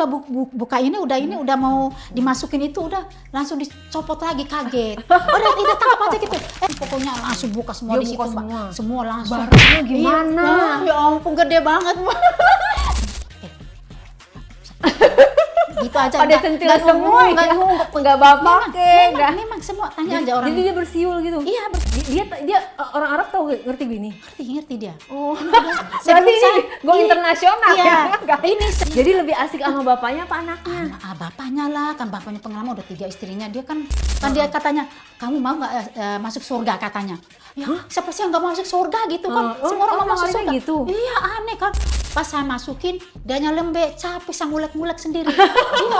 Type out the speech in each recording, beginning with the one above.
udah buka ini udah mau dimasukin itu udah langsung dicopot lagi, kaget. Udah kita tangkap aja gitu. Pokoknya langsung buka semua di situ, Mbak. Semua langsung. Barangnya gimana? Iya, ya ampun gede banget. Gitu aja. Ada sentilan semua, nggak bapak memang semua tanya aja orang. Jadi dia bersiul gitu. Iya, dia orang Arab tahu ngerti gini. Ngerti dia. Oh. Berarti ini go internasional ya. Ini jadi lebih asik sama bapaknya apa anaknya? Bapaknya lah, kan bapaknya pengalaman udah 3 istrinya. Dia kan dia katanya, kamu mau nggak masuk surga katanya. Ya, siapa sih yang nggak masuk surga gitu kan? Semua orang mau masuk surga gitu. Iya, aneh kan. Pas saya masukin, dianya lembek, capek, saya ngulek-ngulek sendiri. Iya,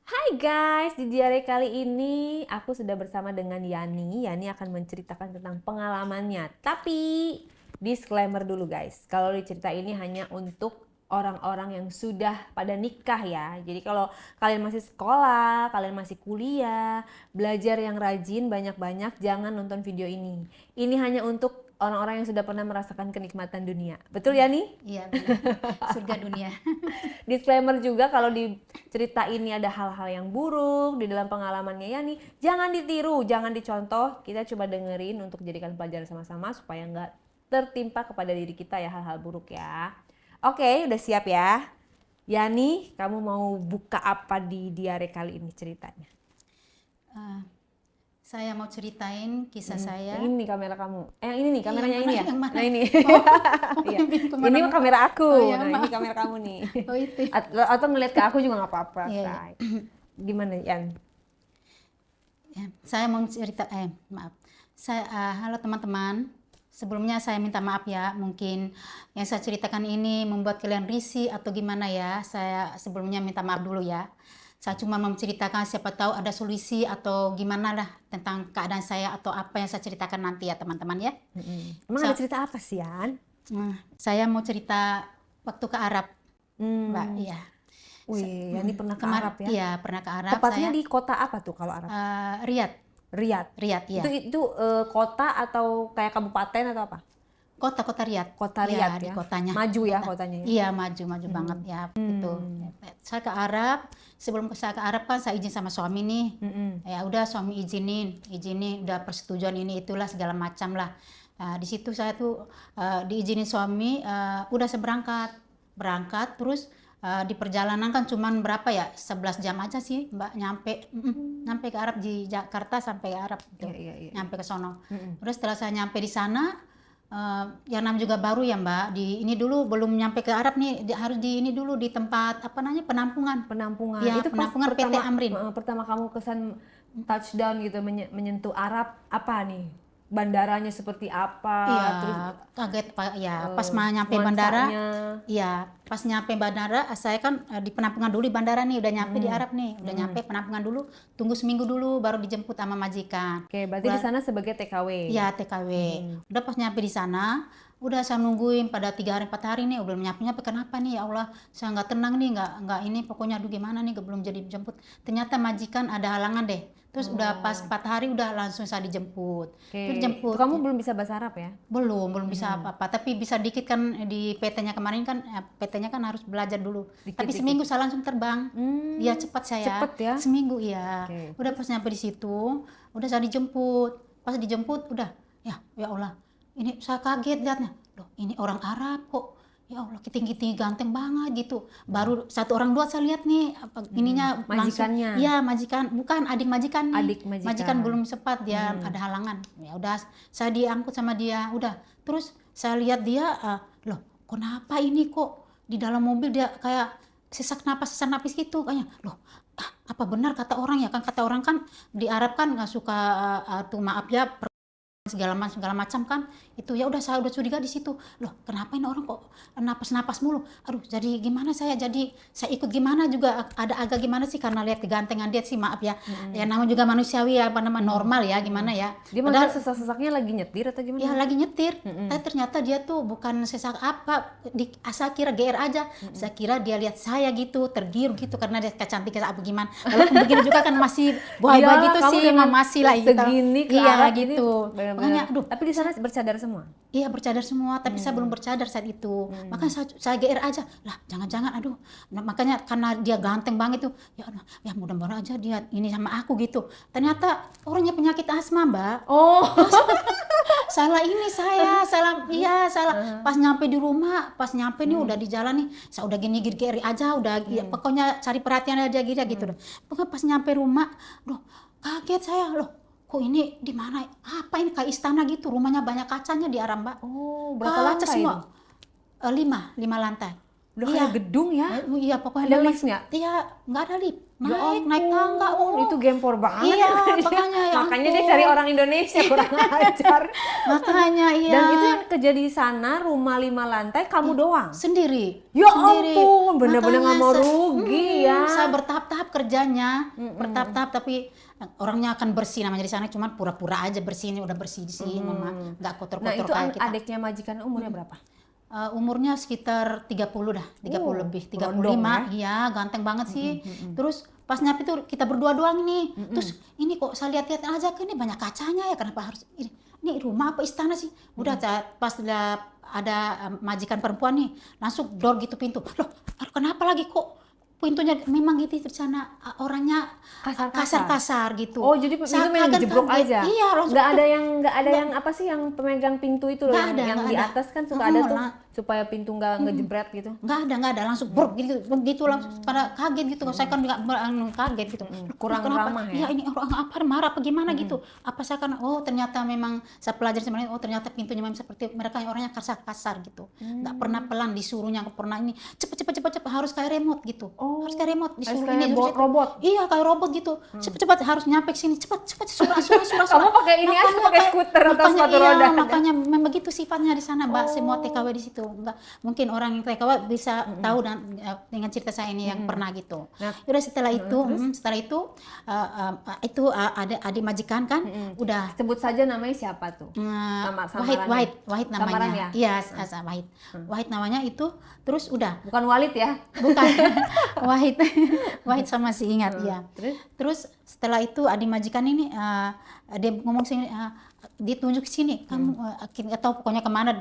Hai guys, di diare kali ini aku sudah bersama dengan Yani. Yani akan menceritakan tentang pengalamannya. Tapi disclaimer dulu guys, kalau cerita ini hanya untuk orang-orang yang sudah pada nikah ya. Jadi kalau kalian masih sekolah, kalian masih kuliah, belajar yang rajin banyak-banyak, jangan nonton video ini. Ini hanya untuk orang-orang yang sudah pernah merasakan kenikmatan dunia. Betul ya nih? Iya, benar. Surga dunia. Disclaimer juga kalau di cerita ini ada hal-hal yang buruk di dalam pengalamannya Yani, jangan ditiru, jangan dicontoh. Kita coba dengerin untuk jadikan pelajaran sama-sama supaya nggak tertimpa kepada diri kita ya hal-hal buruk ya. Oke, udah siap ya? Yani, kamu mau buka apa di diare kali ini ceritanya? Saya mau ceritain kisah saya. Yang ini kamera kamu. Yang ini nih, kameranya ini ya? Yang mana? Nah ini. Iya. Ini kamera aku. Iya, Nah ini kamera kamu nih. Oh itu. Atau ngeliat ke aku juga nggak apa-apa. Iya. Gimana Yan? Ya, saya mau cerita, maaf. Halo teman-teman. Sebelumnya saya minta maaf ya, mungkin yang saya ceritakan ini membuat kalian risih atau gimana ya. Saya sebelumnya minta maaf dulu ya. Saya cuma mau menceritakan siapa tahu ada solusi atau gimana lah tentang keadaan saya atau apa yang saya ceritakan nanti ya teman-teman ya. Emang ada cerita apa sih Yan? Saya mau cerita waktu ke Arab, Mbak. Iya. Wih, Yani pernah ke Arab ya? Iya, pernah ke Arab. Tepatnya di kota apa tuh kalau Arab? Riyadh. Riyadh, ya. Itu kota atau kayak kabupaten atau apa? Kota Riyadh. Kota Riyadh ya, ya. di kotanya. Maju ya kotanya. Iya, maju banget ya. Gitu. Saya ke Arab. Sebelum saya ke Arab kan saya izin sama suami nih. Ya udah suami izinin, udah persetujuan ini itulah segala macam lah. Di situ saya tuh diizinin suami, udah saya berangkat terus. Di perjalanan kan cuman berapa ya 11 jam aja sih Mbak nyampe ke Arab di Jakarta sampai ke Arab gitu. Iya. Nyampe ke sono. Terus setelah saya nyampe di sana yang namanya juga baru ya Mbak, di ini dulu belum nyampe ke Arab nih harus di ini dulu di tempat apa namanya penampungan ya, itu penampungan PT Amrin. Pertama kamu kesan touchdown gitu menyentuh Arab apa nih? Bandaranya seperti apa? Iya, terus kaget Pak ya. Pas mau nyampe bandara, iya, pas nyampe bandara, saya kan di penampungan dulu di bandara nih, udah nyampe di Arab nih, udah nyampe penampungan dulu, tunggu seminggu dulu baru dijemput sama majikan. Oke, berarti di sana sebagai TKW. Iya, TKW. Udah pas nyampe di sana, udah saya nungguin pada 3 hari 4 hari nih, belum nyampe kenapa nih ya Allah, saya nggak tenang nih, nggak ini pokoknya aduh gimana nih belum jadi dijemput. Ternyata majikan ada halangan deh. Terus udah pas 4 hari udah langsung saya dijemput. Terus jemput. Kamu belum bisa bahasa Arab ya? Belum bisa apa-apa. Tapi bisa dikit kan di PT-nya kemarin kan, PT-nya kan harus belajar dulu. Tapi seminggu saya langsung terbang. Iya cepat saya. Cepet ya? Seminggu iya. Udah pas nyampe di situ, udah saya dijemput. Pas dijemput udah, ya Allah. Ini saya kaget lihatnya. Loh, ini orang Arab kok. Ya Allah, tinggi-tinggi ganteng banget gitu. Baru 1 orang 2 saya lihat nih ininya majikannya. Iya, majikan, bukan adik majikan nih. Adik majikan. Majikan belum sempat dia ada halangan. Ya udah saya diangkut sama dia. Udah. Terus saya lihat dia loh, kenapa ini kok di dalam mobil dia kayak sesak napas gitu kayaknya. Loh, apa benar kata orang ya kan, kata orang kan di Arab kan nggak suka tuh maaf ya segala macam kan itu ya. Udah saya udah curiga di situ, loh kenapa ini orang kok napas mulu, aduh jadi gimana saya ikut gimana juga ada agak gimana sih karena lihat kegantengan dia sih maaf ya. Ya namanya juga manusiawi ya, apa namanya normal ya gimana ya. Dia padahal sesak-sesaknya lagi nyetir atau gimana? Ya lagi nyetir, tapi ternyata dia tuh bukan sesak apa, saya kira GR aja. Saya kira dia lihat saya gitu tergiur gitu karena dia kecantikan apa gimana. Kalau begini juga kan masih boy gitu sih, masih lah gitu. Segini ke iya Arab gitu. Makanya, aduh. Tapi di sana bercadar semua? Iya bercadar semua, tapi saya belum bercadar saat itu. Makanya saya GR aja, lah jangan-jangan aduh. Nah, makanya karena dia ganteng banget tuh, ya mudah-mudahan aja dia ini sama aku gitu. Ternyata orangnya penyakit asma, Mbak. Oh. Salah ini saya, salah. Pas nyampe di rumah, pas nyampe nih udah di jalan nih, saya udah gini GR aja, udah ya, pokoknya cari perhatian aja gitu. Pokoknya pas nyampe rumah, loh kaget saya loh. Kok ini di mana? Apa ini kayak istana gitu? Rumahnya banyak kacanya di arah Mbak. Oh, berapa Kaca lantai semua. itu? 5 lantai. Udah kayak gedung ya? Iya, pokoknya Ada lift nggak? Iya, nggak ada lift. Ya Naik tangga. ampun, itu gempor banget. Iya, ya. makanya ya Makanya dia ampun. cari orang Indonesia kurang ajar. Makanya iya. Dan itu yang kejadi di sana, rumah 5 lantai, kamu doang? Sendiri. Ya Sendiri. ampun, bener-bener Makanya nggak mau saya- rugi ya. Saya bertahap-tahap kerjanya, bertahap-tahap tapi orangnya akan bersih namanya di sana, cuman pura-pura aja bersih, ini udah bersih di sini, mama nggak Nah kotor-kotor itu kayak kita. adiknya majikan umurnya berapa? Umurnya sekitar 30 dah, 30 lebih, 35. berondong Iya, ganteng banget sih. Terus pas nyampe tuh kita berdua doang nih. Terus ini kok saya lihat-lihat aja kan ini banyak kacanya ya, kenapa harus ini rumah apa istana sih? Udah pas ada majikan perempuan nih, langsung door gitu pintu. Loh, kenapa lagi kok pintunya memang gitu di sana orangnya kasar-kasar gitu. Oh jadi Saya itu memang kaget, jeblok kaget. aja? Iya, langsung nggak ada yang apa sih yang pemegang pintu itu loh, Nggak ada, yang nggak di ada. atas kan suka ada tuh lah. supaya pintu nggak ngejebret gitu. Nggak ada langsung brok gitu langsung pada kaget gitu. Saya kan nggak kaget gitu. Kurang Kenapa? ramah ya? Iya ini orang apa marah apa gimana gitu. Apa saya kan ternyata memang saya pelajari sebenarnya ternyata pintunya memang seperti mereka yang orangnya kasar gitu. Nggak pernah pelan disuruhnya, nggak pernah ini cepet harus kayak remote gitu. Harus kayak remote disuruh kayak ini robot? Iya kayak robot gitu. Cepet harus nyampe ke sini cepet surah. Kamu pakai ini aja, pakai skuter atau sepatu roda? Makanya memang begitu sifatnya di sana, Mbak. Semua TKW di situ. Enggak mungkin orang yang TKW bisa tahu dan dengan cerita saya ini yang pernah gitu. Nah, udah setelah itu ada adik majikan kan, udah Sebut saja namanya siapa tuh? Wahid namanya. Samarannya? Iya, Wahid namanya itu. Terus udah Bukan Walid ya? bukan Wahid sama si ingat ya. Terus setelah itu adik majikan ini dia ngomong sini ditunjuk ke sini kamu atau pokoknya kemana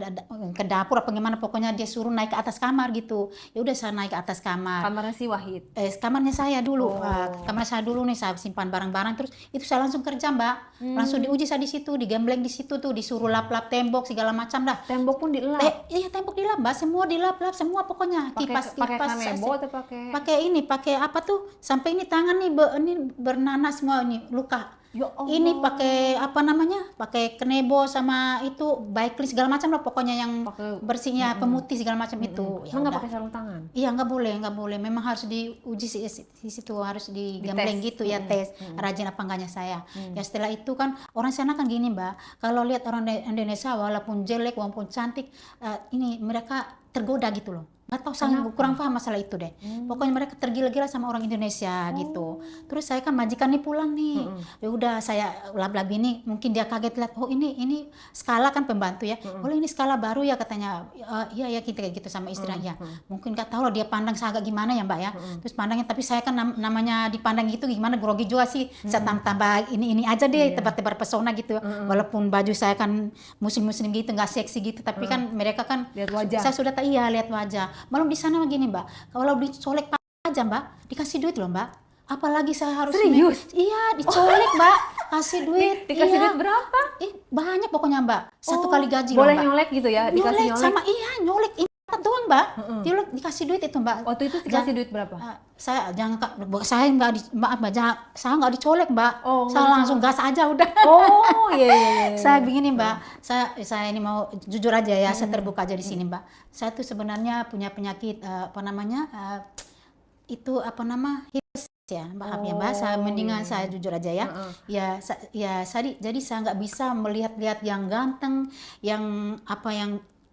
ke dapur apa gimana, pokoknya dia suruh naik ke atas kamar gitu. Ya udah saya naik ke atas kamar. Kamarnya si Wahid. Kamarnya saya dulu. Kamar saya dulu nih, saya simpan barang-barang, terus itu saya langsung kerja, Mbak. Langsung diuji saya di situ, digembleng di situ tuh, disuruh lap-lap tembok segala macam dah. Tembok pun dilap. Iya, tembok dilap, Mbak. Semua dilap-lap semua pokoknya. Pakai kanebo atau pakai apa tuh? Sampai ini tangan nih ini bernanas semua ini luka. Ya Allah. Ini pakai apa namanya? Pakai kanebo sama itu Baiklis segala macam lah pokoknya yang bersihnya pemutih segala macam itu. Ya Emang nggak udah. pakai sarung tangan? Iya nggak boleh. Memang harus diuji di situ, harus digembleng gitu ya, tes rajin apa enggaknya saya. Ya setelah itu kan orang sana kan gini, Mbak, kalau lihat orang Indonesia walaupun jelek walaupun cantik, ini mereka tergoda gitu loh. Nggak tahu, saya kurang paham masalah itu deh. Pokoknya mereka tergila-gila sama orang Indonesia gitu. Terus saya kan majikan nih pulang nih. Ya udah saya lab-lab ini, mungkin dia kaget lihat, oh ini skala kan pembantu ya. Oh ini skala baru ya katanya. Iya ya kita kayak gitu sama istrinya. Mungkin nggak tahu lah dia pandang saya agak gimana ya, Mbak ya. Terus pandangnya, tapi saya kan namanya dipandang gitu gimana, grogi juga sih. Saya tambah ini aja deh, tebar-tebar pesona gitu. Walaupun baju saya kan muslim-muslim gitu, nggak seksi gitu, tapi kan mereka kan Lihat wajah. saya sudah lihat wajah. Malam di sana begini, Mbak, kalau dicolek aja, Mbak, dikasih duit loh, Mbak. Apalagi saya harus Serius? Iya, dicolek, Mbak, kasih duit. Dikasih iya. duit berapa? Banyak pokoknya, Mbak. Satu kali gaji boleh loh, Mbak. nyolek gitu ya? Dikasih Nyolek sama nyolek doang, Mbak. Dikasih duit itu, Mbak. Waktu itu dikasih duit berapa? Saya nggak dicolek, Mbak. Saya langsung gas aja udah. Oh iya. Saya begini, Mbak, saya ini mau jujur aja ya, saya terbuka aja di sini, Mbak. Saya tuh sebenarnya punya penyakit hipertensi ya, maaf ya, Mbak. Saya mendingan saya jujur aja ya. Jadi saya nggak bisa melihat-lihat yang ganteng, yang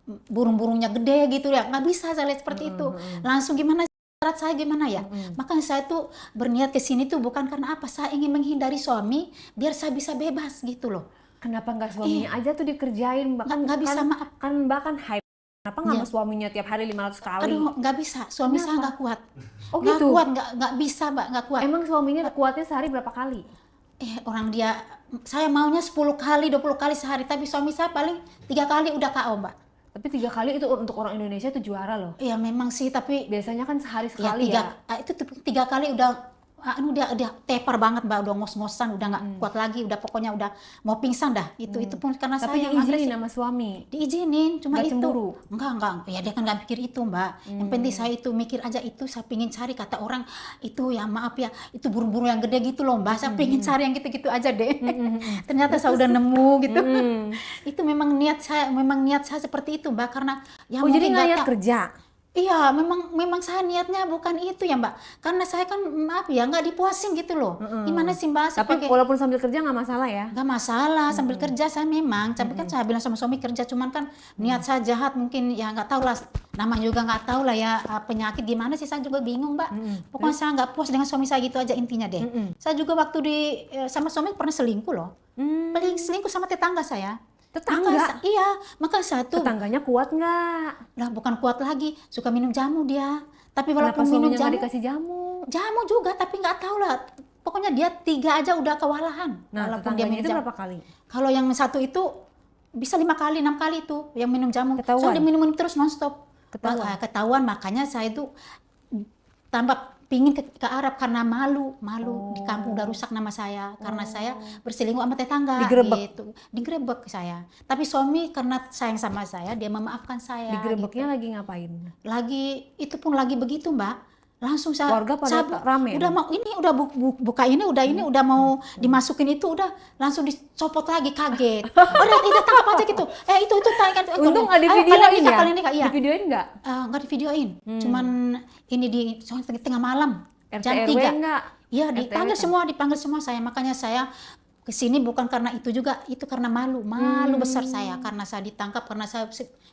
burung-burungnya gede gitu ya, nggak bisa saya lihat seperti itu. Langsung gimana saya gimana ya? Makanya saya tuh berniat ke sini tuh bukan karena apa, saya ingin menghindari suami biar saya bisa bebas gitu loh. Kenapa nggak suaminya aja tuh dikerjain, Mbak? Nggak bisa, maaf. Kan Mbak kan hype. Kenapa nggak sama suaminya tiap hari 500 kali? Aduh, nggak bisa. Suami saya nggak kuat. Oh Nggak gitu? kuat, nggak bisa, Mbak, nggak kuat. Emang suaminya kuatnya sehari berapa kali? Orang dia, saya maunya 10 kali, 20 kali sehari, tapi suami saya paling 3 kali udah KO, Mbak. Tapi 3 kali itu untuk orang Indonesia itu juara loh. Iya memang sih, tapi Biasanya kan sehari ya sekali ya. itu 3 kali udah udah tepar banget, Mbak, udah ngos-ngosan, udah nggak kuat lagi, udah pokoknya udah mau pingsan dah. Itu pun karena Tapi saya yang diizinin agresif. sama suami. Diizinin, cuma Nggak itu cemburu? enggak ya, dia kan nggak mikir itu, Mbak. Yang penting saya itu mikir aja, itu saya pingin cari, kata orang itu ya, maaf ya, itu burung-burung yang gede gitu loh, Mbak. Saya pingin cari yang gitu-gitu aja deh. Ternyata saya udah nemu gitu. Itu memang niat saya seperti itu, Mbak, karena ya Oh jadi mungkin nggak nggak niat kerja? Iya, memang saya niatnya bukan itu ya, Mbak. Karena saya kan maaf ya, nggak dipuasin gitu loh. Gimana sih, Mbak? Saya Tapi pakai- walaupun sambil kerja nggak masalah ya? nggak masalah sambil kerja saya memang, tapi kan saya bilang sama suami kerja, cuman kan niat saya jahat mungkin ya, nggak tahu lah, namanya juga nggak tahu lah ya, penyakit gimana sih, saya juga bingung, Mbak. Pokoknya saya nggak puas dengan suami saya gitu aja intinya deh. Saya juga waktu sama suami pernah selingkuh loh. Paling selingkuh sama tetangga saya. Tetangga? Iya, maka satu Tetangganya kuat nggak? lah, bukan kuat lagi, suka minum jamu dia. Tapi Kenapa walaupun minum suaminya nggak jamu, dikasih jamu? jamu juga, tapi nggak tahu lah. Pokoknya dia 3 aja udah kewalahan. Nah, Walaupun dia tetangganya minum itu jamu. berapa kali? Kalau yang satu itu bisa 5 kali, 6 kali itu yang minum jamu. Ketahuan? Soalnya dia minum terus nonstop. Ketahuan? Ketahuan, makanya saya itu tambah pingin ke Arab karena malu di kampung udah rusak nama saya karena saya berselingkuh sama tetangga. Digerebek? Gitu. Digerebek saya. Tapi suami karena sayang sama saya, dia memaafkan saya. Digerebeknya gitu. lagi ngapain? Lagi itu pun lagi begitu, Mbak. Langsung saya Warga pada rame udah dong? mau ini udah buka ini udah ini udah mau dimasukin itu, udah langsung dicopot lagi, kaget. Udah itu tangkap aja gitu. Itu tangkap. Untung nggak Ayo, divideoin ya? kalian nikah, iya. Divideoin nggak? Nggak divideoin. Cuman ini di soalnya tengah malam RT jam RW 3. nggak? Iya, RT dipanggil semua saya. Makanya saya kesini bukan karena itu juga, itu karena malu besar saya karena saya ditangkap, karena saya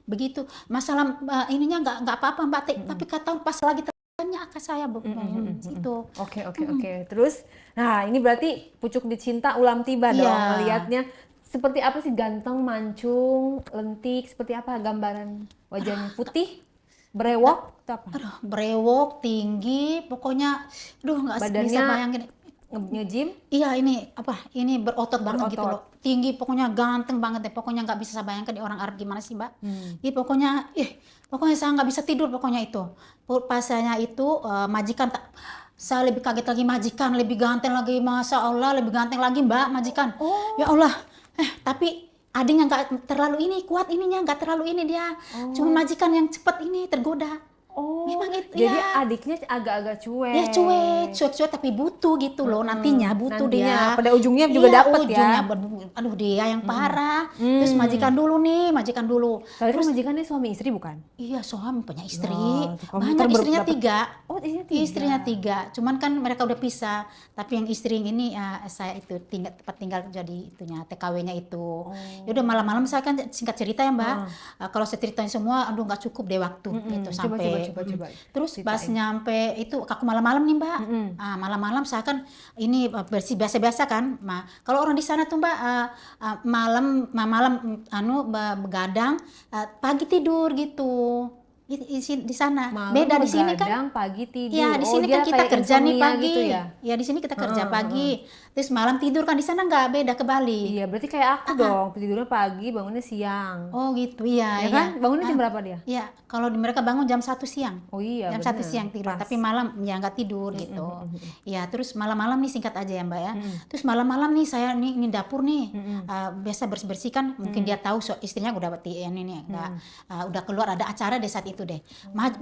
begitu. Masalah ininya nggak apa-apa, Mbak, tapi kata pas lagi tanya ke saya itu. Oke. Terus, nah ini berarti pucuk dicinta ulam tiba dong. Iya. Melihatnya seperti apa sih? Ganteng, mancung, lentik, seperti apa gambaran wajahnya? Putih, brewok, atau apa? Aduh, brewok, tinggi, pokoknya nggak bisa Badannya bayangin. Nge-gym? Iya, ini berotot banget gitu Berotot. loh. Tinggi, pokoknya ganteng banget deh. Pokoknya nggak bisa saya bayangkan di orang Arab gimana sih, Mbak. Pokoknya saya nggak bisa tidur pokoknya itu. Pasanya itu majikan saya lebih kaget lagi, majikan lebih ganteng lagi, Masya Allah, lebih ganteng lagi, Mbak, majikan. Ya Allah. Tapi adiknya nggak terlalu kuat ininya, nggak terlalu ini dia. Cuma majikan yang cepat ini tergoda. Memang itu Jadi ya. adiknya agak-agak cuek. Ya cuek tapi butuh gitu loh, nantinya butuh Nantinya, dia. pada ujungnya juga dapet ya. Aduh dia yang parah. Terus majikan dulu. Tapi kan majikannya suami istri bukan? Iya, suami punya istri. Wah, kamu Banyak, istrinya dapet- 3. Oh, istrinya 3. Cuman kan mereka udah pisah. Tapi yang istri yang ini saya itu tempat tinggal jadi itunya TKW-nya itu. Ya udah malam-malam saya kan singkat cerita ya, Mbak. Kalau saya ceritain semua aduh nggak cukup deh waktu gitu sampai. Coba. Terus Ceritain. pas nyampe itu aku malam-malam nih, Mbak. Malam-malam saya kan ini bersih biasa-biasa kan. Kalau orang di sana tuh, Mbak, malam begadang, pagi tidur gitu. Di sana. Malam Beda di sini kan. begadang, pagi tidur. Ya di sini dia kan kita kayak kerja nih insomnia pagi. gitu ya? Ya di sini kita kerja pagi. Terus malam tidur kan, di sana nggak, beda kebalik. Iya, berarti kayak aku dong. Tidurnya pagi, bangunnya siang. Oh gitu, iya. Ya kan? Bangunnya jam berapa dia? Iya, kalau mereka bangun jam 1 siang. Oh iya, Jam 1 bener. siang tidur, Pas. tapi malam ya nggak tidur gitu. Ya terus malam-malam nih singkat aja ya, Mbak ya. Terus malam-malam nih saya ini dapur nih biasa bersih-bersih kan, mungkin dia tahu istrinya udah udah keluar, ada acara deh saat itu deh.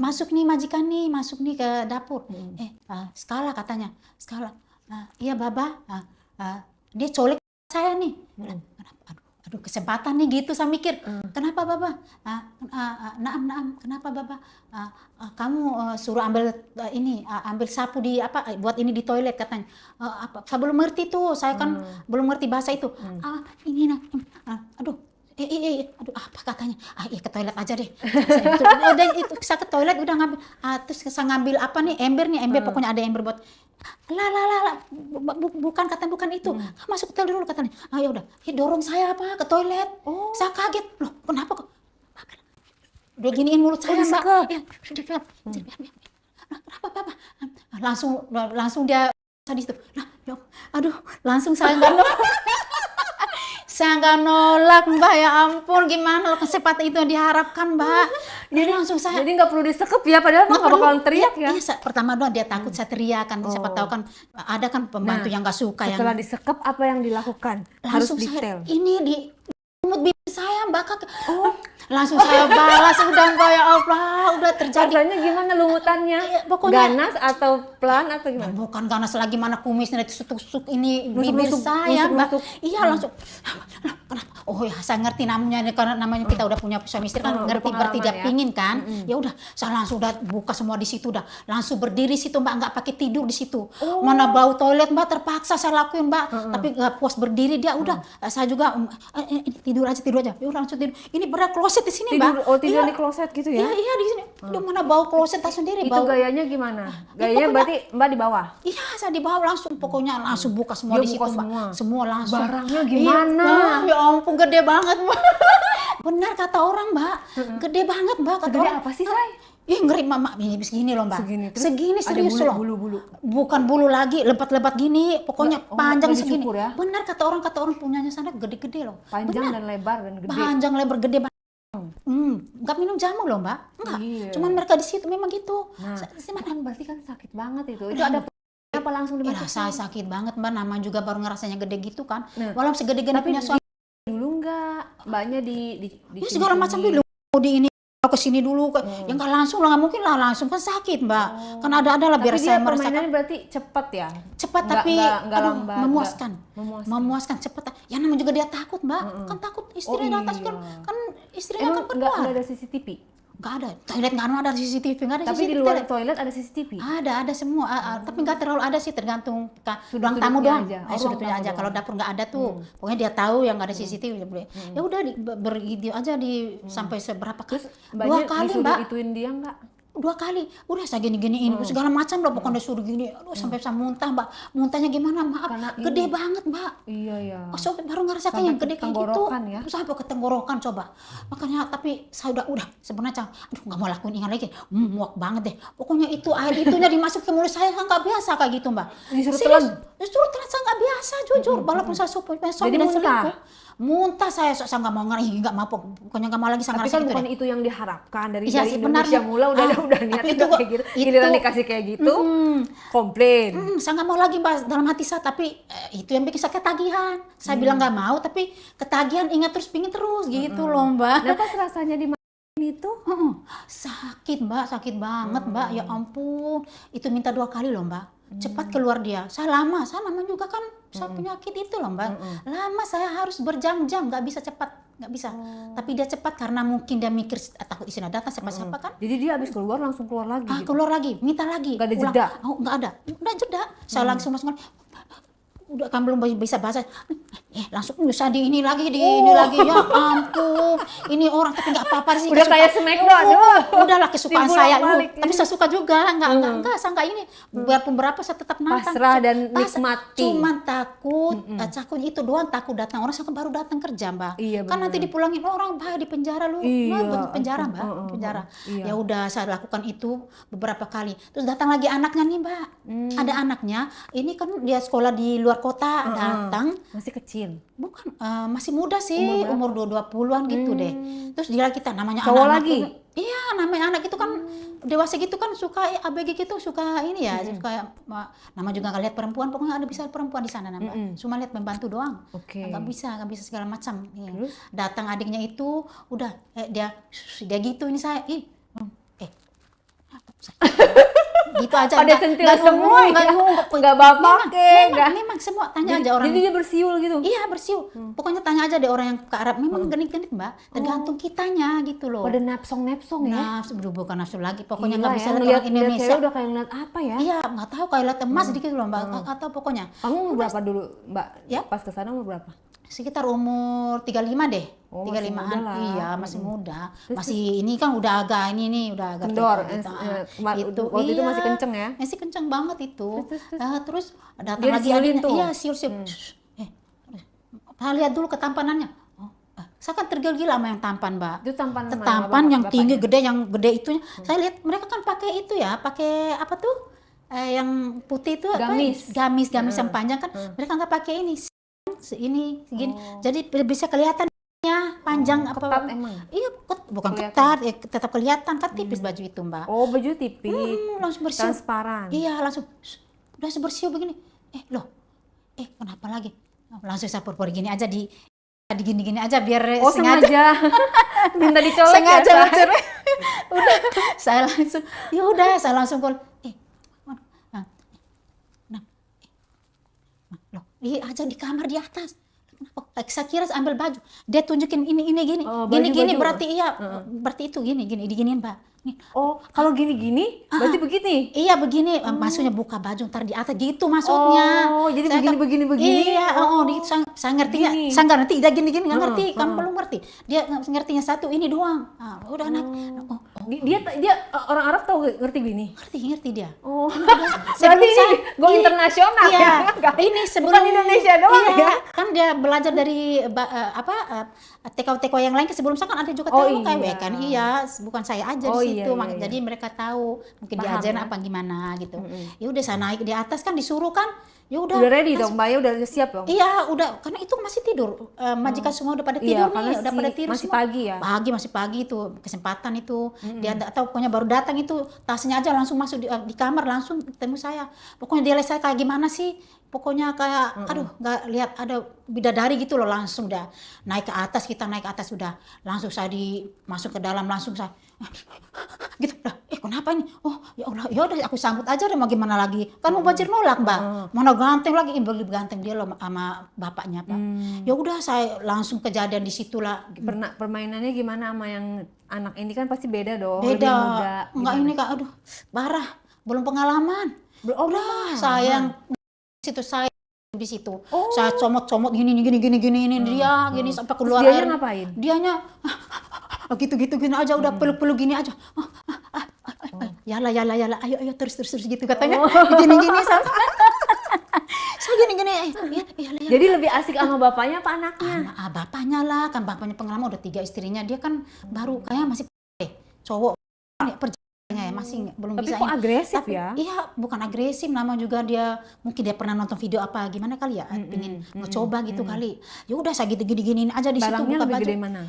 Masuk nih majikan nih, masuk nih ke dapur. Skala katanya, Skala. Iya Baba, dia colek saya nih. Aduh kesempatan nih gitu, saya mikir. Kenapa Baba? Naam, kenapa Baba? Kamu suruh ambil ambil sapu buat ini di toilet katanya. Saya belum ngerti tuh, saya kan belum ngerti bahasa itu. Aduh apa katanya? Iya ke toilet aja deh. Udah itu saya ke toilet udah ngambil, terus saya ngambil ember pokoknya ada ember buat. Bukan itu. Masuk ke toilet dulu katanya. Ya udah, dorong saya ke toilet. Saya kaget. Loh, kenapa kok? Udah giniin mulut saya, Mbak. Ya, biar. Kenapa, Papa? Langsung dia di situ. Aduh, langsung saya nggak nolak. Saya nggak nolak, Mbak. Ya ampun, gimana kesempatan itu yang diharapkan, Mbak. Jadi langsung saya. Jadi nggak perlu disekep ya, padahal mah nggak bakalan teriak ya. Iya, pertama doang dia takut saya teriak kan. Siapa tahu kan ada kan pembantu yang nggak suka yang. Setelah disekep apa yang dilakukan? Harus Langsung detail. saya, ini di umut bibi saya, Mbak. Langsung saya balas, udah Mbak, ya Allah, udah terjadi. Rasanya gimana lumutannya? Iya, pokoknya Ganas atau pelan atau gimana? bukan ganas lagi, mana kumisnya ditusuk-tusuk ini bibir Nusuk-nusuk, saya, Mbak. nusuk-nusuk. Iya, langsung. Kenapa? Oh ya, saya ngerti namanya karena namanya kita udah punya suami istri kan, udah ngerti berarti dia pengalaman ya. pingin kan. Ya udah, saya langsung udah buka semua di situ, udah langsung berdiri situ, Mbak, nggak pakai tidur di situ. Mana bau toilet, Mbak, terpaksa saya lakuin, Mbak. Tapi nggak puas berdiri dia, udah saya juga tidur aja. Ya udah langsung tidur. Ini berat kloset di sini, Mbak. Tidur Iya. di kloset gitu Iya, ya? iya di sini. Udah mana bau kloset tak sendiri, Itu bau. gayanya gimana? Ya, Gayanya pokoknya- berarti Mbak di bawah? Iya, saya dibawa langsung, pokoknya langsung buka semua Dia di situ, buka Mbak. semua? Semua langsung. Barangnya gimana? Iya, ya ampun, gede banget, Mbak. Benar kata orang, Mbak. Gede banget, Mbak. Kata Segede orang. apa sih, Say? Ih, ngeri, Mama. Ini segini loh, Mbak. Segini, terus Segini ada serius loh. bulu-bulu? Bukan bulu lagi, lebat-lebat gini. Pokoknya panjang nggak segini. dicukur ya? Benar kata orang punyanya sana gede-gede loh. Panjang Benar. dan lebar dan gede. Panjang, lebar, gede banget. Nggak minum jamu loh, Mbak. Enggak. Iya. Cuman mereka di situ memang gitu. Nah, Saya mana? kan berarti kan sakit banget itu. Itu ada apa langsung Ya, dimasukin? saya sakit banget, Mbak. Nama juga baru ngerasanya gede gitu kan. Nah, Walau segede-gede tapi punya suami. Dulu enggak, mbaknya di Ya, segala macam dulu. Di ini ke sini dulu. Ya nggak langsung lah, nggak mungkin lah langsung kan sakit, Mbak. Kan ada lah biar Tapi saya dia merasakan permainannya berarti cepat ya? cepat Nggak- tapi nggak aduh, lambat, memuaskan. nggak- Memuaskan cepat. Ya namanya juga dia takut, Mbak. Kan takut istrinya datang kan, iya. kan istrinya Emang kan nggak keluar. ada CCTV? Nggak ada. Toilet nggak ada CCTV, nggak ada Tapi di CCTV. luar toilet ada CCTV? Ada semua. Tapi nggak terlalu ada sih, tergantung ruang Sudut-sudutnya tamu doang. aja. Oh, Sudutnya ruang aja. tamu Kalau dapur nggak ada tuh, pokoknya dia tahu yang nggak ada CCTV. Ya udah video aja di sampai seberapa kali? Mbaknya 2 kali, disuruh Mbak. ituin dia nggak? 2 kali. Udah saya gini-giniin segala macam lah, pokoknya disuruh gini. Aduh, sampai bisa muntah, Mbak. Muntahnya gimana? Maaf, Karena gede banget, Mbak. Iya ya. Oh, so, baru ngerasakan Sampai yang ke gede kayak gitu. tenggorokan ya? Sampai ke tenggorokan coba. Makanya tapi saya udah sebenarnya aduh nggak mau lakuin ingat lagi. Muak banget deh. Pokoknya itu air itunya dimasuk ke mulut saya nggak biasa kayak gitu, Mbak. Disuruh Serius. telan? Disuruh telan saya nggak biasa jujur. Walaupun saya suami Jadi dan muntah? selingkuh. Muntah saya nggak mau nggak mau pokoknya nggak mau lagi saya Tapi ngerasa kan gitu bukan deh. itu yang diharapkan dari Iya dari sih, Indonesia benar. mula udah niat tapi itu itu- kayak gitu. Giliran dikasih kayak gitu, komplain. Saya nggak mau lagi, Mbak, dalam hati saya, tapi itu yang bikin saya ketagihan. Saya bilang nggak mau, tapi ketagihan ingat terus, pingin terus gitu loh, Mbak. Nah, pas rasanya di itu? Sakit, Mbak, sakit banget, Mbak. Ya ampun, itu minta 2 kali loh, Mbak. Cepat keluar dia. Saya lama juga kan saya penyakit itu loh, Mbak. Lama saya harus berjam-jam, nggak bisa cepat, nggak bisa. Tapi dia cepat karena mungkin dia mikir takut istrinya datang siapa-siapa kan. Jadi dia habis keluar langsung keluar lagi gitu. Keluar lagi, minta lagi. Nggak ada Ulang. jeda? Oh, nggak ada. Udah jeda. Saya langsung masuk. Udah kan belum bisa bahasa. Langsung usah di ini lagi, ini lagi. Ya ampun. Ini orang tapi nggak apa-apa sih. Udah kayak Smackdown. Udahlah kesukaan saya. Dibulak-balik. Tapi saya suka juga. Enggak, saya enggak ini. Biarpun berapa saya tetap nantang. Pasrah dan nikmati. Cuman takut itu doang, takut datang orang, saya kan baru datang kerja, Mbak. Iya, Kan nanti dipulangin orang, Mbak, di penjara lu. Iya, Nah, penjara, Mbak, penjara. iya. Ya udah saya lakukan itu beberapa kali. Terus datang lagi anaknya nih, Mbak. Ada anaknya. Ini kan dia sekolah di luar kota, datang. Masih kecil. Bukan, masih muda sih, umur 20-an gitu deh. Terus dia kita namanya Cowok anak-anak lagi? tuh- Iya, namanya anak itu kan dewasa gitu kan suka ABG gitu, suka ini ya, suka nama juga nggak lihat perempuan, pokoknya ada bisa perempuan di sana nama. Cuma lihat membantu doang. Oke. Nggak bisa segala macam. Iya. Datang adiknya itu udah dia gitu ini saya, gitu aja. Pada nggak- centil nggak semua ngomong, ya? ngomong. Nggak bapak Memang semua tanya aja orang. Jadi dia bersiul gitu? Iya bersiul. Pokoknya tanya aja deh orang yang ke Arab. Memang genit-genit, Mbak. Tergantung kitanya gitu loh. Pada napsong-napsong ya? Nafsu, bukan nafsu lagi. Pokoknya Gila nggak bisa ya, lihat ngeliat orang Indonesia. cewek udah kayak ngeliat apa ya? Iya, nggak tahu kayak lihat emas dikit loh, Mbak. Nggak tahu pokoknya. Kamu umur berapa dulu, Mbak? Ya. Pas kesana umur berapa? Sekitar umur 35 deh. Oh, masih 35-an. muda lah. Iya, masih muda. Masih ini kan udah agak ini nih, udah agak Kendor. tua gitu. Waktu itu masih kenceng ya? Masih kenceng banget itu. Terus datang Dia lagi disiulin adiknya. tuh? Iya, siul-siul. Lihat dulu ketampanannya. Saya kan tergila-gila sama yang tampan, Mbak. Itu tampan mana? Tampan yang Bapaknya? tinggi, gede, yang gede itunya. Saya lihat mereka kan pakai itu ya, pakai apa tuh? yang putih itu apa? Gamis. Gamis yang panjang kan. Mereka nggak pakai ini segini. Jadi bisa kelihatan panjang apa? Ketat emang. Iya, bukan Kelihatan. ketat, tetap kelihatan kan tipis baju itu, Mbak. Oh, baju tipis. Langsung bersiul. Transparan. Iya, langsung udah bersiul begini. Kenapa lagi? Langsung saya pur gini aja digini-gini aja biar Oh, sengaja. Minta dicolek sengaja ya. Say? Udah saya langsung call. Loh, aja di kamar di atas. Kenapa? Saya kira ambil baju. Dia tunjukin ini gini. Oh, gini baju. berarti berarti itu gini diginiin, Mbak. Nih. Oh, kalau gini-gini berarti begini. Iya begini, maksudnya buka baju ntar di atas gitu maksudnya. Oh, jadi Saya begini. Iya, gitu. Saya ngertinya, Gini. saya nggak ngerti, dia gini nggak ngerti, kamu belum ngerti. Dia ngertinya satu ini doang. Udah anak. Dia orang Arab tahu ngerti gini. Ngerti dia. Oh, Sebelum berarti ini go internasional iya, ya. ini sebelum Bukan Indonesia doang iya, ya. kan dia belajar dari TKW yang lain. Sebelum saya kan ada juga Oh, TKW iya. kan. Iya, bukan saya aja Oh, di situ. iya. Jadi mereka tahu mungkin Paham, diajarin ya? apa gimana gitu. Ya udah saya naik di atas kan disuruh kan. Ya Udah ready dong, Mbak, ya udah siap dong. Iya, udah karena itu masih tidur. Majikan semua udah pada tidur karena nih, udah pada tidur masih semua. pagi ya. Masih pagi itu kesempatan itu. Dia enggak tahu pokoknya baru datang itu tasnya aja langsung masuk di kamar langsung ketemu saya. Pokoknya dia lihat saya kayak gimana sih? Pokoknya kayak aduh nggak lihat ada bidadari gitu loh, langsung dah naik ke atas, kita naik ke atas udah langsung saya masuk ke dalam langsung saya gitu lah. Kenapa ini? Oh ya Allah, ya udah aku sambut aja deh, mau gimana lagi? Kan mau bajir nolak, Mbak. Mana ganteng lagi, lebih ganteng dia loh sama bapaknya, Pak. Ya udah saya langsung kejadian di situlah. Permainannya gimana sama yang anak ini kan pasti beda dong, Beda. lebih muda. Enggak ini Kak, aduh, parah. Belum pengalaman. Udah, sayang saya di situ. Saya comot-comot gini dia gini sampai keluar Terus dianya air. ngapain? Dianya gitu gini aja udah peluk-peluk gini aja. Yala ayo terus gitu katanya. Gini saya gini yala. Jadi lebih asik sama bapaknya apa anaknya? Bapaknya lah, kan bapaknya pengalaman udah 3 istrinya, dia kan baru kayak masih cowok perjalanannya masih belum Tapi bisa. kok agresif ya? Iya, bukan agresif, nama juga dia mungkin dia pernah nonton video apa gimana kali ya, pengen ngecoba gitu kali. Ya udah saya giniin aja di situ Barangnya buka lebih baju. gede mana?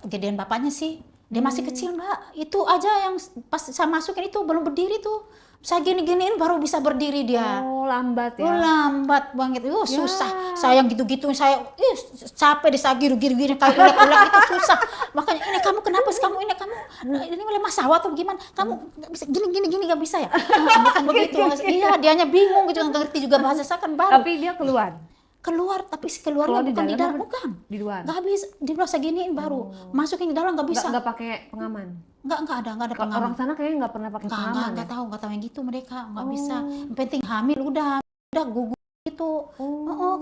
Gedean bapaknya sih. Dia masih kecil, Mbak. Itu aja yang pas saya masukin itu belum berdiri tuh. Saya giniin baru bisa berdiri dia. Oh, lambat ya. Lambat banget. Susah. Saya gitu saya capek deh, saya gini kayak ulang itu susah. Makanya ini kamu kenapa sih kamu ini oleh masalah atau gimana? Kamu nggak bisa gini nggak bisa ya? Bukan begitu. Iya, dianya bingung gitu, nggak ngerti juga bahasa saya kan baru. Tapi dia keluar Tapi keluarnya bukan di dalam, bukan. Di luar. Nggak bisa, di luar saya giniin baru. Masukin di dalam nggak bisa. Nggak pakai pengaman. Nggak ada pengaman. Orang sana kayaknya nggak pernah pakai pengaman. Nggak tahu yang gitu mereka nggak bisa. Yang penting hamil udah gugur itu.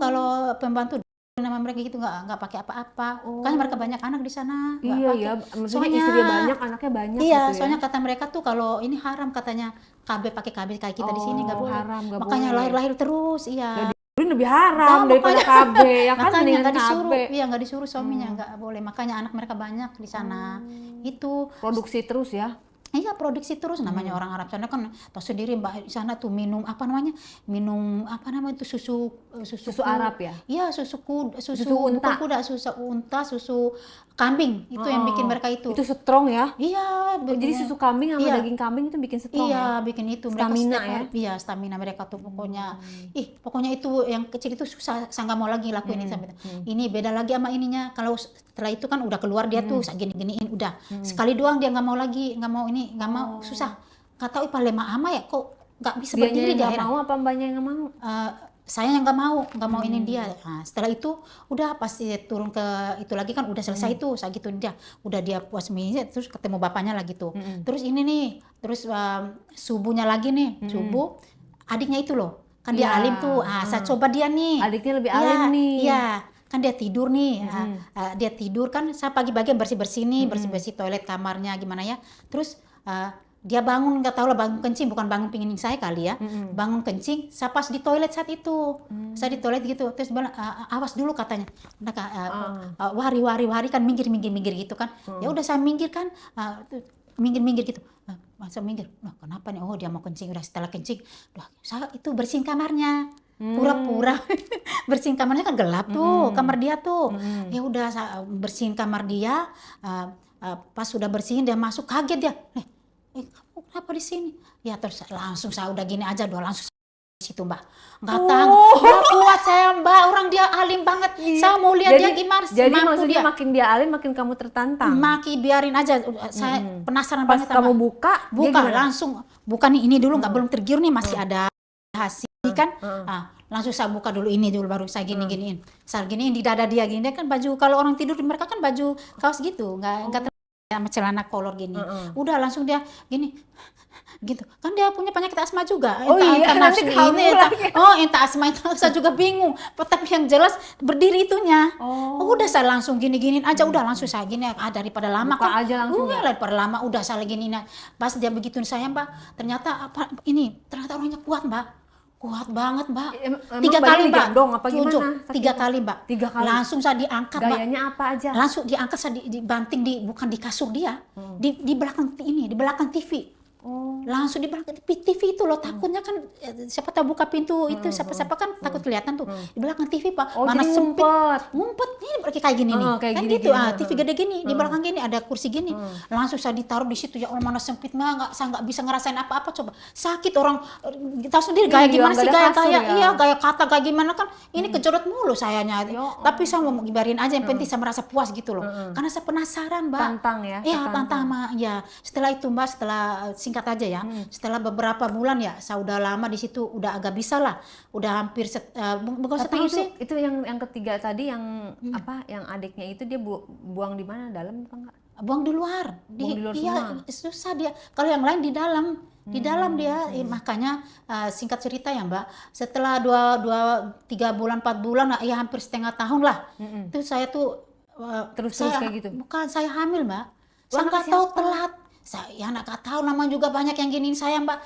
Kalau pembantu nama mereka gitu nggak pakai apa-apa. Kan mereka banyak anak di sana. Iya, maksudnya istrinya banyak, anaknya banyak. Iya, gitu soalnya kata mereka tuh kalau ini haram katanya pakai KB kayak kita di sini nggak boleh. Haram, nggak makanya boleh. lahir terus, iya. Lebih haram daripada KB ya kan, makanya nggak KB. disuruh, nggak disuruh suaminya nggak boleh, makanya anak mereka banyak di sana. Itu Produksi terus ya. iya, produksi terus namanya orang Arab sana kan tahu sendiri Mbak, di sana tuh minum apa namanya itu susu Arab ya. Iya, susu unta. bukan kuda, susu kambing itu yang bikin mereka itu. Itu strong ya. Iya, Jadi susu kambing sama daging kambing itu bikin strong ya. Iya, bikin itu mereka Stamina setiap hari, iya, stamina mereka tuh pokoknya. Pokoknya itu yang kecil itu susah, saya nggak mau lagi lakuin ini sampai. Ini beda lagi sama ininya. Kalau setelah itu kan udah keluar dia tuh giniin udah. Sekali doang dia nggak mau lagi, nggak mau, susah. Nggak tahu lema ama ya kok nggak bisa berdiri dia. Nggak mau apa mbaknya yang nggak mau? Saya yang nggak mau ini dia. Nah, setelah itu udah pasti turun ke itu lagi kan udah selesai itu, saya gituin dia. Udah dia puas minyak terus ketemu bapaknya lagi tuh. Terus ini nih, terus subuhnya lagi nih, subuh adiknya itu loh. Kan dia alim tuh. Saya coba dia nih. Adiknya lebih alim nih. Iya. Kan dia tidur nih. Dia tidur kan saya pagi-pagi bersih-bersih nih, bersih-bersih toilet kamarnya gimana ya. Terus dia bangun, nggak tahu lah bangun kencing, bukan bangun pingin saya kali ya. Bangun kencing, saya pas di toilet saat itu. Saya di toilet gitu, terus bilang awas dulu katanya. Wari kan minggir gitu kan. Ya udah saya minggir kan. minggir gitu. Masa minggir, nah kenapa nih? Oh dia mau kencing, udah setelah kencing, udah saya itu bersihin kamarnya, pura-pura bersihin kamarnya kan gelap tuh, kamar dia tuh. Ya udah saya bersihin kamar dia, pas sudah bersihin dia masuk kaget dia, kamu kenapa di sini? Ya terus langsung saya udah gini aja, udah langsung situ Mbak, nggak kuat saya Mbak, orang dia alim banget, saya mau lihat dia gimana. Jadi maksudnya makin dia alim makin kamu tertantang. Makin biarin aja, saya penasaran Pas banget. kamu buka langsung, buka nih ini dulu, nggak belum tergiur nih, masih ada hasil kan. Langsung saya buka dulu ini dulu, baru saya giniin, saya giniin di dada dia gini, dia kan baju kalau orang tidur mereka kan baju kaos gitu, nggak sama celana kolor gini. Udah langsung dia gini gitu kan, dia punya penyakit asma juga, entah nafsu ini entah asma itu, saya juga bingung, tapi yang jelas berdiri itunya. Udah saya langsung giniin aja, udah langsung saya gini, daripada lama buka kan aja langsung daripada lama, udah saya giniin. Pas dia begituin saya Mbak, ternyata orangnya kuat Mbak, kuat banget Mbak. 3 kali Mbak, apa gimana? 3 kali Mbak, 3 kali langsung saya diangkat Mbak. Gayanya apa aja? Langsung diangkat, saya dibanting bukan di kasur dia, di belakang ini, di belakang TV. Langsung di belakang TV itu loh, takutnya kan siapa tahu buka pintu itu siapa kan takut kelihatan tuh di belakang TV Pak. Mana sempit, ngumpet nih kayak gini nih, kan gitu. TV gede gini, di belakang gini ada kursi gini, langsung saya ditaruh di situ. Ya Allah, mana sempit mah, saya nggak bisa ngerasain apa-apa, coba sakit orang, tahu sendiri gaya gimana sih, gaya kata kayak gimana kan, ini kejorot mulu sayanya. Tapi saya mau biarin aja, yang penting saya merasa puas gitu loh, karena saya penasaran Mbak. Tantang ya? Iya tantang ya. Setelah itu Mbak, setelah singkat aja ya, setelah beberapa bulan ya, saya udah lama di situ, udah agak bisa lah, udah hampir bukan setahun sih. Itu yang ketiga tadi, yang apa, yang adiknya itu dia buang di mana, dalam apa enggak? Buang di luar. Iya, susah dia. Kalau yang lain di dalam dia, makanya singkat cerita ya Mbak, setelah 3 bulan 4 bulan ya hampir setengah tahun lah, itu saya tuh terus kayak gitu. Bukan, saya hamil Mbak. Saya nggak tahu telat. Saya nggak tahu, nama juga banyak yang giniin saya Mbak.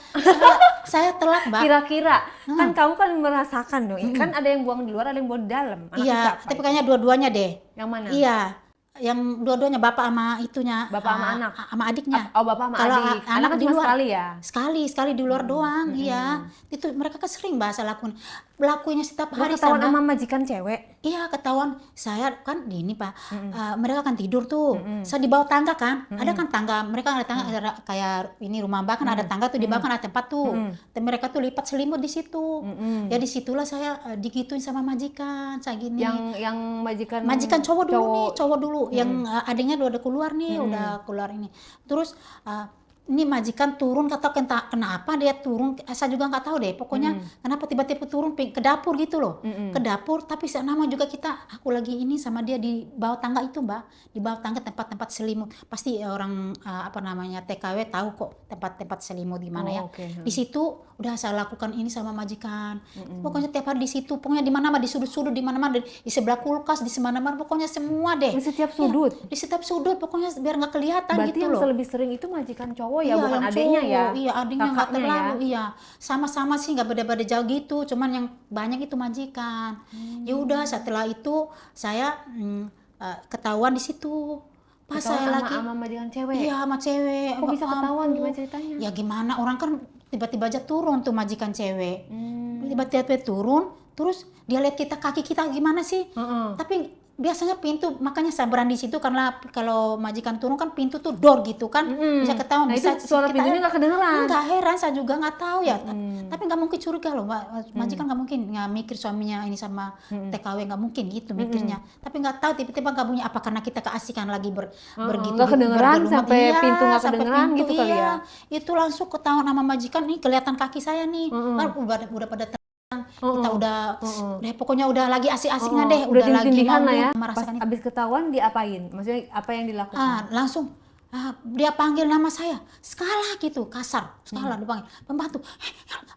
Saya telat Mbak. Kira-kira kan kamu kan merasakan dong, kan ada yang buang di luar, ada yang buang di dalam. Iya, tapi kayaknya dua-duanya deh. Yang mana? Iya, yang dua-duanya, bapak sama itunya. Bapak sama anak? Sama adiknya. Bapak sama adik. Anak di cuma luar sekali ya? Sekali di luar doang. Iya, itu mereka kan sering bahasa lakuinnya setiap hari. Ketahuan sama majikan cewek? Iya, ketahuan. Saya kan gini Pak, mereka kan tidur tuh, saya di bawah tangga kan, ada kan tangga, mereka ada tangga, kayak ini rumah Mbak kan ada tangga tuh, di bawah kan ada tempat tuh, dan mereka tuh lipat selimut di situ. Ya disitulah saya digituin sama majikan, saya gini. Yang majikan cowok dulu, yang adiknya udah keluar nih, udah keluar ini. Terus ini majikan turun, kata kenapa dia turun, saya juga nggak tahu deh, pokoknya kenapa tiba-tiba turun ke dapur gitu loh, ke dapur. Tapi nama juga aku lagi ini sama dia di bawah tangga itu Mbak, di bawah tangga tempat-tempat selimut. Pasti orang TKW tahu kok tempat-tempat selimut gimana ya. Di situ udah saya lakukan ini sama majikan. Pokoknya tiap hari di situ, pokoknya di mana-mana, di sudut-sudut, di mana-mana, di sebelah kulkas, di mana-mana, pokoknya semua deh. Di setiap sudut. Ya, di setiap sudut, pokoknya biar nggak kelihatan. Berarti gitu yang loh. Lebih sering itu majikan cowok ya, bukan adiknya ya? Iya, adiknya nggak terlalu. Ya? Iya, sama-sama sih, nggak beda-beda jauh gitu. Cuman yang banyak itu majikan. Ya udah, setelah itu saya ketahuan di situ. Pas saya lagi sama majikan cewek. Iya, sama cewek. Kok bisa ketahuan, gimana ceritanya? Ya gimana, orang kan tiba-tiba aja turun tuh majikan cewek. Tiba-tiba turun, terus dia lihat kaki kita gimana sih? Tapi biasanya pintu, makanya saya berani di situ karena kalau majikan turun kan pintu tuh door gitu kan, bisa ketahuan. Nah, bisa itu suara pintunya nggak kedengeran. Nggak heran, saya juga nggak tahu ya. Tapi nggak mungkin curiga loh Mbak. Majikan nggak mungkin nggak mikir suaminya ini sama TKW, nggak mungkin gitu mikirnya. Tapi nggak tahu tiba-tiba nggak bunyi, apa karena kita keasikan lagi bergitu. Nggak kedengeran sampai pintu nggak kedengeran gitu kali ya. Itu langsung ketahuan sama majikan, nih kelihatan kaki saya nih. Kan udah pada kita udah pokoknya udah lagi asik-asiknya deh, udah lagi lah ya. Pas abis ketahuan diapain? Maksudnya apa yang dilakukan? Langsung dia panggil nama saya, Skala gitu, kasar. Skala dipanggil, pembantu.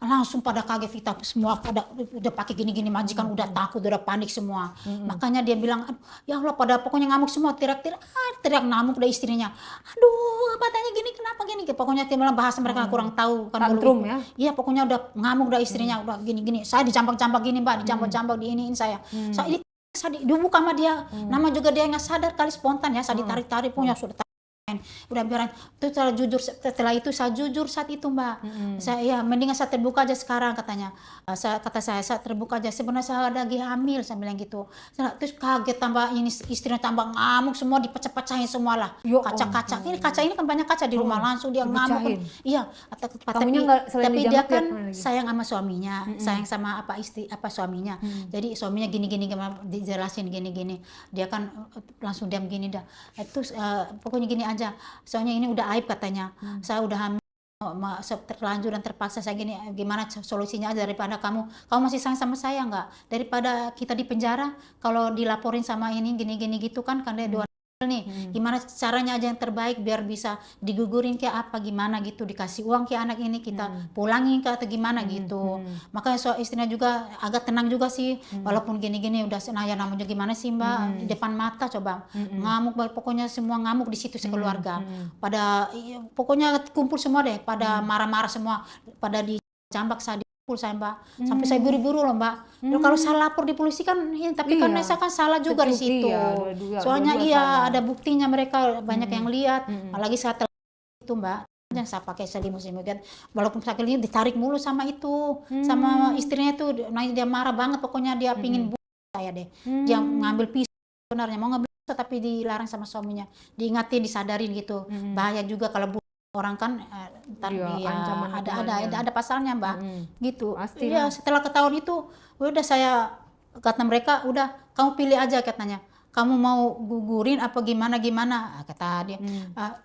Langsung pada kaget, kita semua pada udah pakai gini-gini, majikan udah takut, udah panik semua. Makanya dia bilang, ya Allah, pada pokoknya ngamuk semua, teriak-teriak ngamuk udah istrinya. Aduh, katanya gini, kenapa gini? Pokoknya dia bilang bahasa mereka kurang tahu kan dulu. Ya? Iya, pokoknya udah ngamuk udah istrinya, udah gini-gini. Saya dicampak-campak gini Mbak, dicampak-campak diiniin saya. Saya dibuka sama dia, nama juga dia nggak sadar kali, spontan ya, saya ditarik-tarik punya sudah udah biaran itu setelah jujur, setelah itu saya jujur saat itu Mbak. Saya ya mendingan saya terbuka aja sekarang katanya. Kata saya terbuka aja, sebenarnya saya lagi hamil, saya bilang gitu. Terus kaget tambah ini istrinya tambah ngamuk semua, dipecah-pecahin semua lah. Kaca-kaca ini, kaca ini kan banyak kaca di rumah, langsung dia ngamuk. Iya, tapi dia kan sayang sama suaminya, sayang sama suaminya. Jadi suaminya gini-gini dijelasin gini-gini, dia kan langsung diam gini dah. Terus pokoknya gini aja, soalnya ini udah aib katanya. Saya udah hamil, terlanjur dan terpaksa saya gini, gimana solusinya aja daripada kamu masih sayang sama saya nggak, daripada kita di penjara kalau dilaporin sama ini gini-gini gitu kan dua nih, gimana caranya aja yang terbaik biar bisa digugurin kayak apa gimana gitu, dikasih uang ke anak ini kita pulangin ke atau gimana gitu. Makanya istrinya juga agak tenang juga sih, walaupun gini-gini udah senaya, namanya gimana sih Mbak, di depan mata coba ngamuk, pokoknya semua ngamuk di situ sekeluarga. Pada pokoknya kumpul semua deh, pada marah-marah semua, pada dicambak saya Mbak, sampai saya buru-buru loh Mbak. Kalau saya lapor di polisi kan, tapi kan saya kan salah juga di situ. Soalnya ada buktinya, mereka banyak yang lihat. Apalagi saya itu Mbak, yang saya pakai selimut-selimut kan, walaupun sakit ini ditarik mulu sama itu, sama istrinya itu, dia marah banget, pokoknya dia pingin bunuh saya deh. Dia ngambil pisau sebenarnya, mau ngambil pisau tapi dilarang sama suaminya, diingatin, disadarin gitu. Bahaya juga kalau orang kan ntar ada pasalnya Mbak, gitu. Iya, setelah ketahuan itu udah saya, kata mereka udah kamu pilih aja katanya, kamu mau gugurin apa gimana kata dia.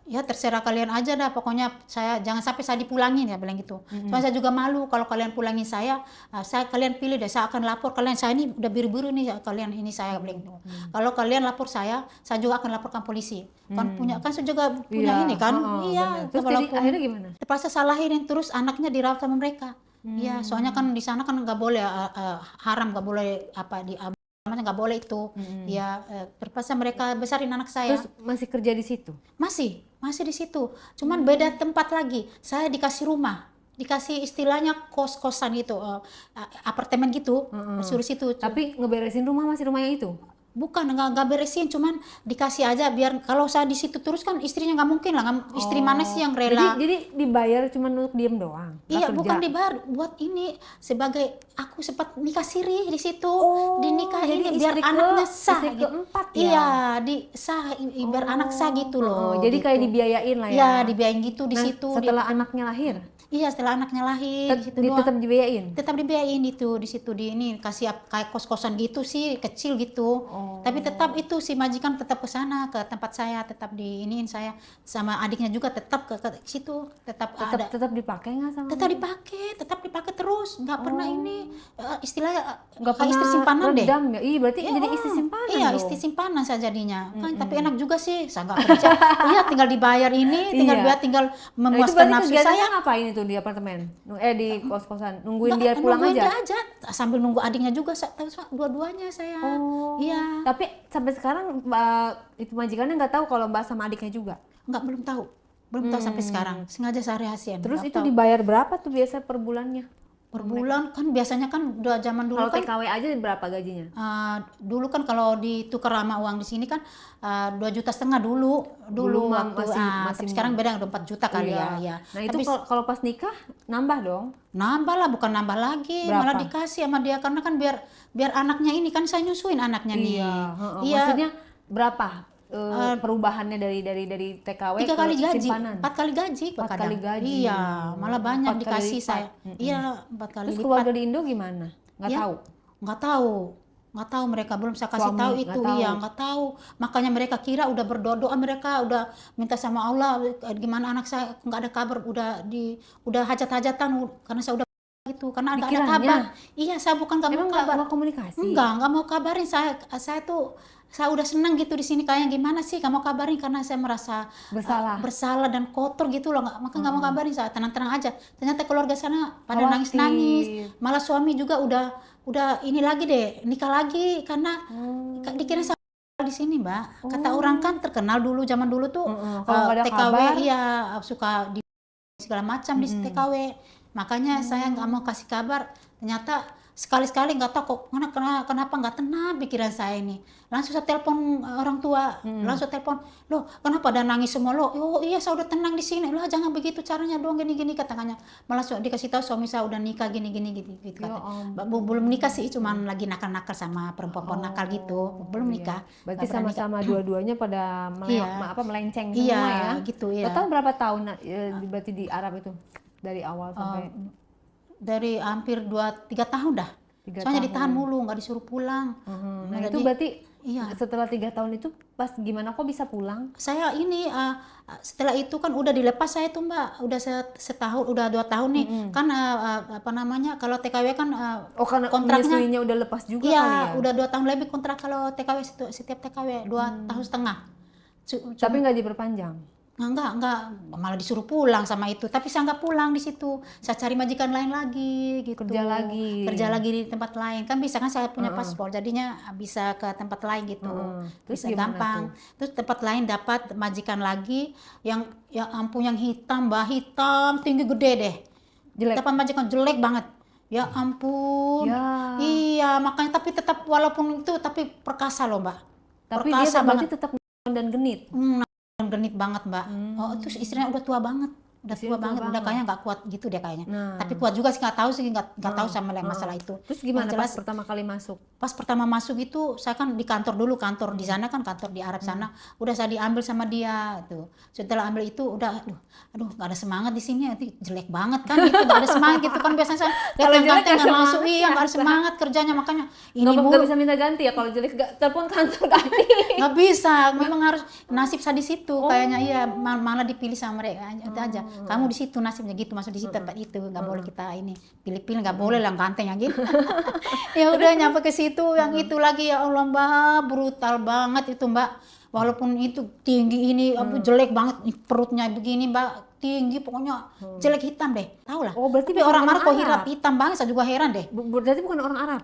Ya terserah kalian aja dah, pokoknya saya jangan sampai saya dipulangin, ya bilang gitu. Soalnya saya juga malu kalau kalian pulangin saya kalian pilih deh, saya akan lapor kalian, saya ini udah biru-biru nih kalian ini, saya bilang gitu. Kalau kalian lapor saya juga akan laporkan polisi. Kan saya juga punya ini kan. Iya. Terus jadi akhirnya gimana? Terpaksa salahin, terus anaknya dirawat sama mereka. Iya, soalnya kan di sana kan nggak boleh haram, nggak boleh nggak boleh itu. Ya terpaksa mereka besarin anak saya. Terus masih kerja di situ? Masih di situ, cuman beda tempat lagi. Saya dikasih rumah, dikasih istilahnya kos-kosan gitu, apartemen gitu, suruh situ. Tapi ngeberesin rumah masih rumah yang itu? Bukan, nggak beresin, cuman dikasih aja biar kalau saya di situ terus kan istrinya nggak mungkin lah, istri mana sih yang rela? Jadi dibayar cuma untuk diem doang? Iya, bukan dibayar, buat ini sebagai aku sempat nikah siri di situ, dinikahin biar anaknya sah. Istri keempat ya? Iya, sah biar anak sah gitu loh. Jadi gitu. kayak dibiayain lah ya? Iya, dibiayain gitu di situ. Setelah anaknya lahir? Iya, setelah anaknya lahir tetap dibiayain? Tetap dibiayain itu di situ, di ini kasih kayak kos-kosan gitu sih, kecil gitu. Tapi tetap itu si majikan tetap ke sana, ke tempat saya, tetap diiniin saya sama adiknya juga tetap ke situ, tetap dipakai nggak sama? Tetap dipakai terus, nggak pernah ini istilahnya nggak kayak istri simpanan deh. Ya? Iya, berarti jadi istri simpanan. Iya, istri simpanan saya jadinya. Tapi enak juga sih, saya nggak kerja. Iya, tinggal dibayar ini, tinggal memuaskan nafsu saya. Ngapain itu di apartemen? Di kos-kosan, nungguin dia pulang aja? Sambil nunggu adiknya juga, dua-duanya saya. Iya. Tapi sampai sekarang itu majikannya nggak tahu kalau Mbak sama adiknya juga? Belum tahu sampai sekarang. Sengaja saya rahasiain. Terus itu dibayar berapa tuh biasa per bulannya? Per bulan kan biasanya kan udah zaman dulu kalau kan. TKW aja berapa gajinya? Dulu kan kalau ditukar sama uang di sini kan 2,5 juta dulu waktu tapi sekarang beda udah 4 juta kali ya. Nah itu kalau pas nikah nambah dong? Nambah lah, bukan nambah lagi. Berapa? Malah dikasih sama dia karena kan biar anaknya ini kan saya nyusuin anaknya nih. Iya. Maksudnya berapa perubahannya dari TKW 3 kali gaji, simpanan? 4 kali gaji. 4 kali gaji. Iya, malah banyak dikasih saya. Iya, 4 kali lipat. Terus lipat. keluarga di Indo gimana? Nggak tahu mereka, belum saya kasih tahu itu. Iya, nggak tahu. Makanya mereka kira udah berdoa, mereka udah minta sama Allah gimana anak saya nggak ada kabar, udah hajat-hajatan karena saya udah itu karena nggak ada kabar. Iya, saya bukan nggak mau kabar. Nggak komunikasi? Nggak mau kabarin saya tuh. Saya udah senang gitu di sini, kayak gimana sih kamu kabarin, karena saya merasa bersalah dan kotor gitu loh, maka nggak mau kabarin saya, tenang-tenang aja. Ternyata keluarga sana pada nangis-nangis, malah suami juga udah ini lagi deh, nikah lagi karena dikira saya di sini Mbak. Kata orang kan terkenal dulu, zaman dulu tuh TKW suka di segala macam di TKW, makanya saya nggak mau kasih kabar. Ternyata sekali-sekali nggak tahu kok kenapa nggak tenang pikiran saya ini. Langsung saya telepon orang tua, langsung telepon, loh kenapa ada nangis semua lo? Oh iya saya udah tenang di sini, lah jangan begitu caranya dong gini-gini katanya. Malah dikasih tahu suami saya udah nikah gini-gini gitu kata. Belum nikah sih, cuman lagi nakal-nakal sama perempuan nakal gitu, belum nikah. Berarti sama-sama dua-duanya pada melenceng semua ya? Gitu ya. Total berapa tahun berarti di Arab itu dari awal sampai? Dari hampir 2-3 tahun dah. Soalnya ditahan mulu, nggak disuruh pulang. Nah itu berarti setelah 3 tahun itu pas gimana kok bisa pulang? Saya ini setelah itu kan udah dilepas saya tuh Mbak, udah setahun, udah 2 tahun nih. Kan apa namanya kalau TKW kan karena kontraknya menyusuinya udah lepas juga iya, kali ya? udah 2 tahun lebih kontrak kalau TKW setiap TKW 2 tahun setengah. Tapi nggak diperpanjang? Enggak, malah disuruh pulang sama itu. Tapi saya nggak pulang di situ. Saya cari majikan lain lagi gitu. Kerja lagi di tempat lain. Kan bisa kan saya punya paspor, jadinya bisa ke tempat lain gitu. Terus Bisa gampang. Terus tempat lain dapat majikan lagi yang ampun yang hitam, Mbak, hitam, tinggi gede deh. Jelek. Dapat majikan jelek banget. Ya ampun. Ya. Iya, makanya tapi tetap walaupun itu tapi perkasa loh, Mbak. Tapi perkasa dia berarti tetap dan genit. Genit banget Mbak. Oh terus istrinya udah tua banget, udah kayaknya nggak kuat gitu dia kayaknya. Tapi kuat juga sih, nggak tahu sama masalah itu. Terus gimana pas pertama kali masuk? Pas pertama masuk itu saya kan di kantor dulu, kantor di sana kan, kantor di Arab sana. Udah saya diambil sama dia tuh. Setelah ambil itu udah aduh nggak ada semangat di sini, nanti jelek banget kan itu, nggak ada semangat gitu kan biasanya saya kalau jelek nggak masuk, iya nggak ada semangat kerjanya, makanya ini nggak bisa minta ganti ya kalau jelek, telepon kantor ganti. Nggak bisa, memang harus nasib saya di situ kayaknya, iya malah dipilih sama mereka itu aja. Kamu di situ nasibnya gitu, masuk di situ tempat itu, nggak boleh kita ini pilih-pilih, nggak boleh lah ganteng yang gitu. Ya udah nyampe ke situ, yang itu lagi ya Allah Mbak, brutal banget itu Mbak. Walaupun itu tinggi ini, jelek banget perutnya begini Mbak, tinggi pokoknya jelek hitam deh, tahu lah. Oh berarti tapi orang Arab kok hitam banget, saya juga heran deh. Berarti bukan orang Arab?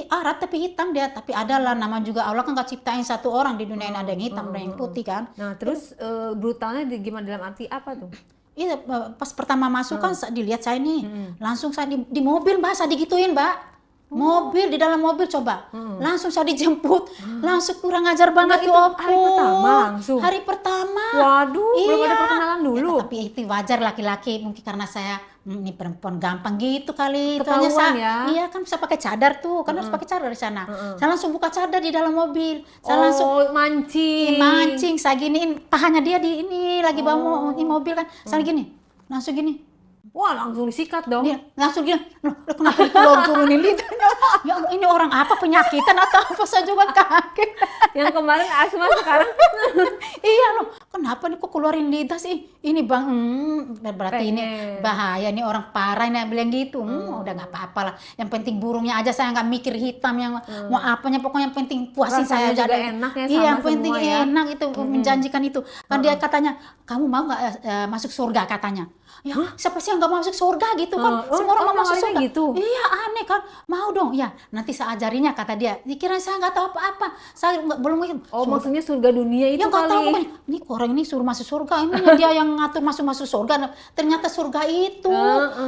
Arab tapi hitam dia, tapi adalah nama juga Allah kan nggak ciptain satu orang di dunia ini, ada yang hitam, ada yang putih kan. Nah terus brutalnya gimana, dalam arti apa tuh? Iya pas pertama masuk kan dilihat saya nih, langsung saya di mobil Mbak, saya digituin Mbak. Mobil, di dalam mobil coba, langsung saya dijemput, langsung kurang ajar banget tuh. Hari pertama langsung? Hari pertama. Waduh, belum ada perkenalan dulu. Ya, tapi itu wajar laki-laki, mungkin karena saya ini perempuan gampang gitu kali. Ketahuan ya? Iya kan bisa pakai cadar tuh, kan harus pakai cadar di sana. Saya langsung buka cadar di dalam mobil. Saya langsung mancing, saya giniin pahanya dia di ini lagi bawa di mobil kan, saya gini, langsung gini. Wah langsung disikat dong. Dia langsung gini, loh kenapa turunin lidahnya? Ya Allah, ini orang apa, penyakitan atau apa, saya juga kaget. Yang kemarin asma sekarang. Iya loh, kenapa nih kok keluarin lidah sih? Ini Bang, berarti ini bahaya nih, orang parah ini bilang gitu. Udah nggak apa-apa lah. Yang penting burungnya aja, saya nggak mikir hitam yang mau apanya, pokoknya yang penting puasin saya aja. Enak ya, iya, yang sama penting semua, enak itu, menjanjikan itu. Kan dia katanya, kamu mau nggak masuk surga katanya? Ya, siapa sih yang nggak mau masuk surga gitu kan? Semua orang mau masuk surga. Gitu? Iya, aneh kan? Mau dong. Ya, nanti saya ajarinya kata dia. Dikira saya nggak tahu apa-apa. Saya belum mungkin. Maksudnya surga dunia itu ya, nggak tahu kali. Ini orang ini suruh masuk surga. Ini dia yang ngatur masuk surga. Ternyata surga itu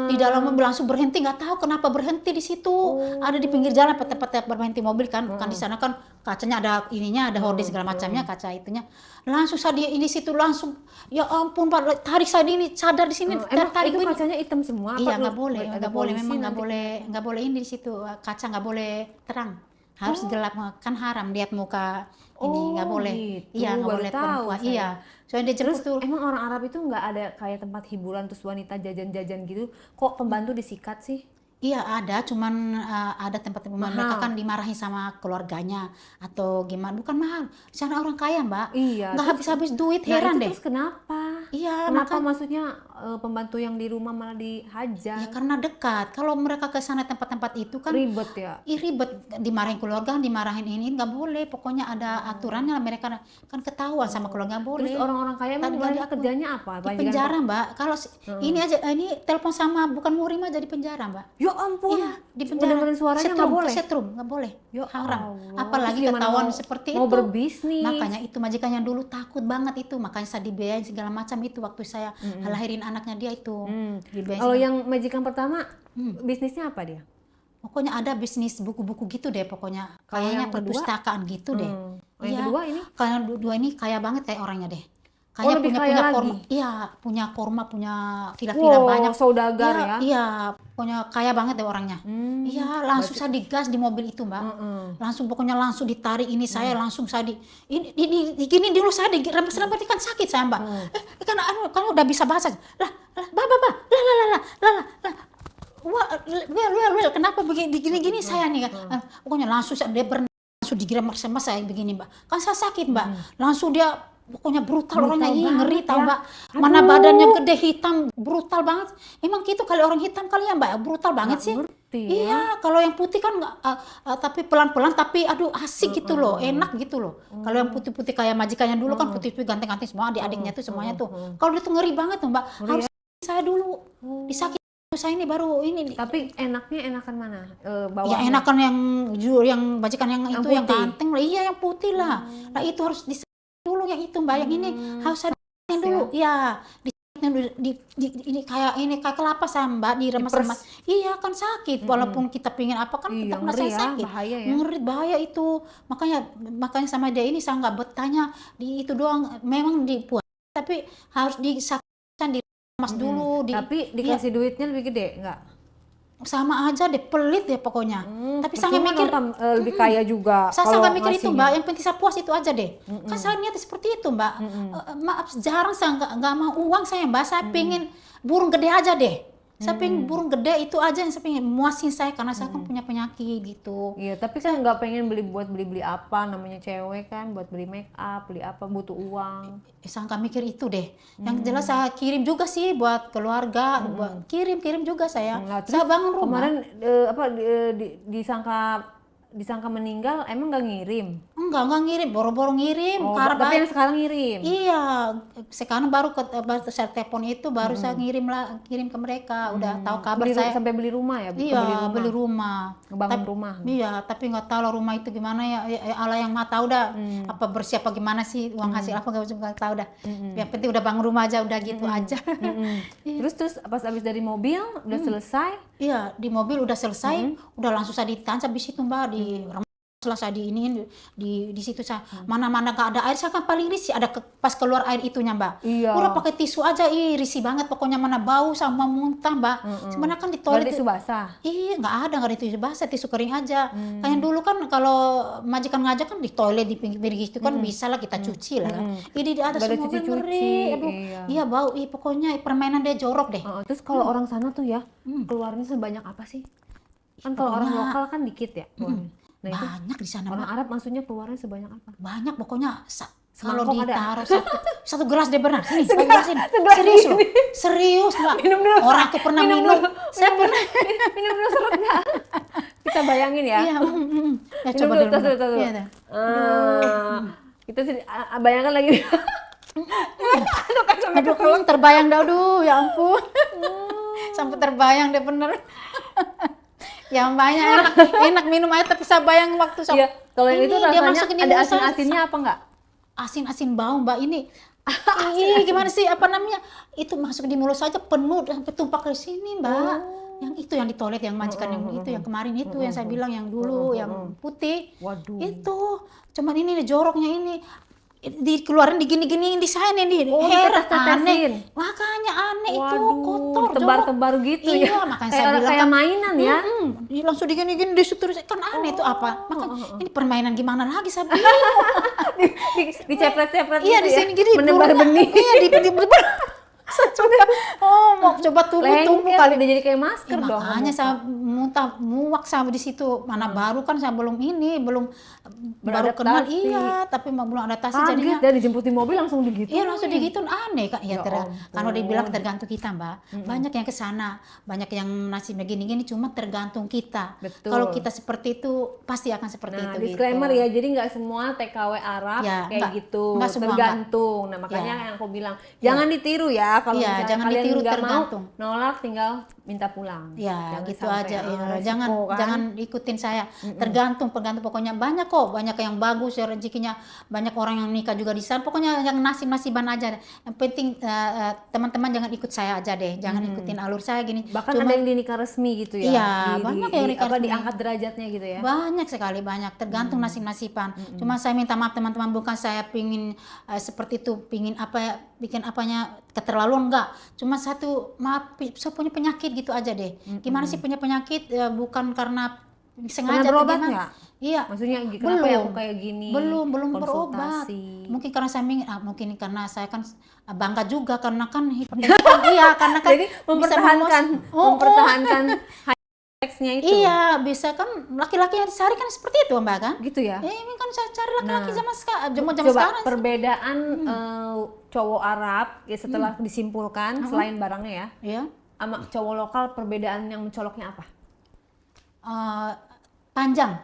di dalam mobil, langsung berhenti. Nggak tahu kenapa berhenti di situ. Ada di pinggir jalan tempat berhenti mobil kan. Kan di sana kan kacanya ada ininya, ada horde segala macamnya, kaca itunya. Langsung saya di situ langsung. Ya ampun Pak, tarik saya ini cadar di sini. Emang tarik itu kacanya hitam semua? Iya nggak boleh, memang nggak boleh ini di situ, kaca nggak boleh terang, harus gelap, kan haram lihat muka ini, nggak boleh. Gitu. Iya nggak boleh perempuan. Iya, soalnya dia terus tuh. Emang orang Arab itu nggak ada kayak tempat hiburan terus wanita jajan-jajan gitu, kok pembantu disikat sih? Iya ada, cuman ada tempat-tempat mereka kan dimarahi sama keluarganya atau gimana, bukan mahal. Di sana orang kaya Mbak, iya, nggak habis-habis duit, heran deh. Terus kenapa? Iya, kenapa maksudnya pembantu yang di rumah malah dihajar? Ya karena dekat. Kalau mereka ke sana tempat-tempat itu kan ribet ya. Ribet, dimarahin keluarga, dimarahin ini, nggak boleh. Pokoknya ada aturannya, mereka kan ketahuan sama keluarga, nggak boleh. Terus orang-orang kaya mereka kerjanya apa? Di penjara Mbak. Kalau ini aja, ini telepon sama bukan murim aja di penjara Mbak. Ya ampun. Iya, di penjara. Dengerin suaranya nggak boleh. Setrum nggak boleh. Ya haram. Allah. Apalagi ketahuan seperti mau itu. Berbisnis. Makanya itu majikan yang dulu takut banget itu. Makanya saya dibiayain segala macam itu waktu saya lahirin anaknya dia itu. Kalau yang majikan pertama bisnisnya apa dia? Pokoknya ada bisnis buku-buku gitu deh pokoknya. Kalau Kayaknya yang kedua? perpustakaan gitu deh. Yang Iya. kedua ini? Kalau dua ini kaya banget kayak orangnya deh. Oh, Kayaknya lebih punya kaya punya lagi? korma. Iya, punya korma, punya villa-villa Wow, banyak. saudagar Iya, ya? iya, pokoknya kaya banget deh orangnya. Iya, langsung berarti- saya digas di mobil itu, Mbak. Langsung pokoknya langsung ditarik ini saya langsung saya di gini dulu saya dirempes-rempes kan sakit saya, Mbak. Kan udah bisa bahasa. Lah, Bapak, lah. Wah, well, kenapa begini saya nih kan? Pokoknya langsung dia langsung digiram sama saya begini, Mbak. Kan saya sakit, Mbak. Langsung dia pokoknya brutal orangnya, ngeri tau, Mbak. Mana badannya gede, hitam, brutal banget. Emang gitu kali orang hitam kali ya, Mbak, brutal banget sih. Iya, kalau yang putih kan nggak, tapi pelan-pelan, tapi aduh asik gitu loh, enak gitu loh. Kalau yang putih-putih kayak majikannya dulu kan putih-putih ganteng-ganteng semua, adik-adiknya tuh semuanya tuh. Kalau dia tuh ngeri banget tuh, Mbak. Harus saya dulu disakit saya ini baru ini. Tapi enakan mana? Ya Bawahnya? enakan yang majikan yang itu yang putih? ganteng lah, iya yang putih lah. Nah itu harus dulu yang itu, Mbak, yang ini harus ada dulu, ya ini kayak kelapa sama, Mbak, diremas-remas. Iya kan sakit, walaupun kita pingin apa kan Iya, tetap merasa ngeri ya, sakit. bahaya ya. Ngeri, bahaya itu. Makanya sama dia ini saya nggak betahnya di itu doang. Memang dibuat, tapi harus disakitkan, diremas dulu. Tapi dikasih duitnya lebih gede nggak? Sama aja deh, pelit ya pokoknya. Tapi saya nggak mikir lebih kaya juga. saya kalau nggak mikir itu, ngasihnya. Mbak, yang penting saya puas itu aja deh. Kan saya niatnya seperti itu, Mbak. Maaf, jarang saya nggak mau uang saya, Mbak. Saya pengen burung gede aja deh. Saya pengen burung gede itu aja yang saya pengen muasin saya, karena saya kan punya penyakit gitu. Iya, tapi kan nggak pengen beli apa, namanya cewek kan, buat beli make up, beli apa, butuh uang. Saya nggak mikir itu deh. Yang jelas saya kirim juga sih buat keluarga, buat kirim juga saya. Nah, Saya bangun rumah. Kemarin disangka meninggal, emang nggak ngirim? Enggak ngirim, boro-boro ngirim. Oh, karena tapi yang sekarang ngirim. iya, sekarang baru saya telepon itu, baru saya kirim ke mereka, udah tahu kabar saya. Sampai beli rumah ya? Iya, beli rumah. Ngebangun rumah. Iya, tapi nggak tahu lah rumah itu gimana ya. Allah yang maha tahu dah. Apa bersih apa gimana sih, uang hasil apa nggak tahu dah. Yang penting udah bangun rumah aja, udah gitu aja. Terus pas abis dari mobil udah selesai? Iya, di mobil udah selesai, udah langsung saya ditahan habis itu, Mbak, di selesai diiniin di situ saya mana-mana gak ada air, saya kan paling risih ada pas keluar air itunya, Mbak. Iya. Udah pakai tisu aja, risih banget pokoknya, mana bau sama muntah, Mbak. Sebenarnya kan di toilet Tisu basah? iya nggak ada tisu basah, tisu kering aja. Kayak dulu kan kalau majikan ngajak kan di toilet di pinggir gitu kan bisa lah kita cuci lah kan. Ini di atas Nggak ada mobil cuci-cuci, ngeri, aduh. iya. Iya bau, pokoknya permainan dia jorok deh. Terus kalau orang sana tuh ya, keluarnya sebanyak apa sih? Kan kalau orang lokal kan dikit ya keluarnya. Nah itu Banyak di sana, orang Mbak. Arab maksudnya keluarnya sebanyak apa? Banyak pokoknya. Kalau Semangkok ada? ditaruh satu gelas deh benar. Sini, satu gelas ini. Serius loh. Serius, Mbak. Minum dulu, Orang aku pernah minum. Saya pernah. Minum dulu seret nggak? Kita bayangin ya. Iya. Ya, Minum coba dulu, dulu. tos dulu. Iya, dah. Kita bayangkan lagi. Aduh, terbayang dah, aduh, ya ampun. Sampai terbayang deh bener. Yang banyak enak minum air, tapi saya bayang waktu Iya, kalau yang itu dia rasanya masukin di ada mulut asin-asinnya apa enggak? asin bau, Mbak, ini. Ih, gimana sih apa namanya? Itu masuk di mulut saja penuh sampai tumpah ke sini, Mbak. Yang itu yang di toilet yang majikan yang itu yang kemarin itu yang saya bilang yang dulu yang putih. Waduh. Itu. Cuman ini nih joroknya ini. Dikeluarin digini-giniin di sana nih. Oh, Heran, ditetes-tetesin. aneh. Makanya aneh itu kotor, tebar-tebar gitu ya. Iya, makanya kayak saya bilang kayak kan, mainan ya. langsung digini-gini disutur kan aneh itu apa. Makanya ini permainan gimana lagi saya bingung. Dicepret-cepret Iya, gitu di sini ya. gini Menebar benih. Iya, di mau coba tubuh Lengket, kali. udah jadi kayak masker dong. Makanya saya muak sama di situ. Mana baru kan saya belum baru kenal, Beradaptasi. iya, tapi belum adaptasi Kaget jadinya. dan dijemput di mobil langsung digitu. Iya, langsung digituin, aneh Kak. Ya, Ya ampun. kalau dibilang tergantung kita, Mbak. Banyak yang ke sana, banyak yang nasibnya gini-gini, cuma tergantung kita. Betul. Kalau kita seperti itu pasti akan seperti Nah, itu. disclaimer gitu. ya, jadi nggak semua TKW Arab Ya, kayak nggak. gitu, Nggak semua, tergantung. Nah makanya Ya. yang aku bilang, jangan ditiru ya kalau Iya, misalnya jangan kalian ditiru, nggak mau, tergantung. nolak tinggal minta pulang. Ya, Jangan gitu sampai, aja ya. resiko, kan? Jangan ikutin saya. Tergantung pokoknya banyak kok, banyak yang bagus ya rezekinya. Banyak orang yang nikah juga di sana. Pokoknya yang nasib-nasiban aja. Yang penting teman-teman jangan ikut saya aja deh. Jangan ikutin alur saya gini. Bahkan ada yang di nikah resmi gitu ya. Iya, banyak yang nikah resmi. Diangkat derajatnya gitu ya. Banyak sekali, banyak. Tergantung nasib-nasiban. Cuma saya minta maaf teman-teman, bukan saya pingin seperti itu, pingin apa ya, bikin apanya keterlaluan, enggak. Cuma satu, maaf, saya punya penyakit gitu aja deh. Gimana sih punya penyakit, bukan karena sengaja atau berobat gimana. nggak? Iya. Maksudnya kenapa ya aku kayak gini? Belum berobat. Konsultasi. Mungkin karena saya mungkin karena saya kan bangga juga karena kan iya, karena kan Jadi mempertahankan teksnya itu. Iya, bisa kan laki-laki yang sehari kan seperti itu, Mbak kan? Gitu ya. Ini kan saya cari laki-laki zaman sekarang, zaman Coba sekarang. perbedaan cowok Arab ya setelah disimpulkan selain barangnya ya. Iya. Sama cowok lokal perbedaan yang mencoloknya apa? Panjang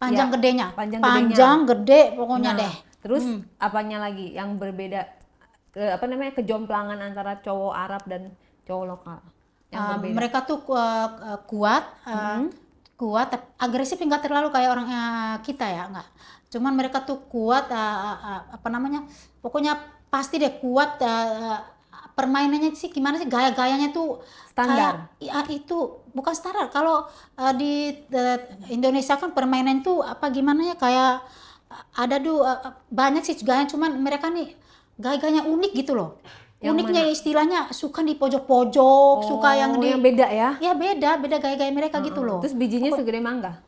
Ya, gedenya. panjang Gede pokoknya deh. Terus apanya lagi yang berbeda kejomplangan antara cowok Arab dan cowok lokal yang berbeda? Mereka tuh kuat, agresif nggak terlalu kayak orang kita ya, nggak. Cuman mereka tuh kuat, pokoknya pasti deh kuat. Permainannya sih gimana sih, gaya-gayanya tuh Standar. kayak, ya itu bukan standar. Kalau di Indonesia kan permainan tuh apa gimana ya, kayak ada tuh banyak sih gaya, cuman mereka nih gaya-gayanya unik gitu loh. Yang Uniknya istilahnya suka di pojok-pojok, suka yang di yang beda ya. ya beda gaya-gaya mereka gitu loh. Terus bijinya segede mangga.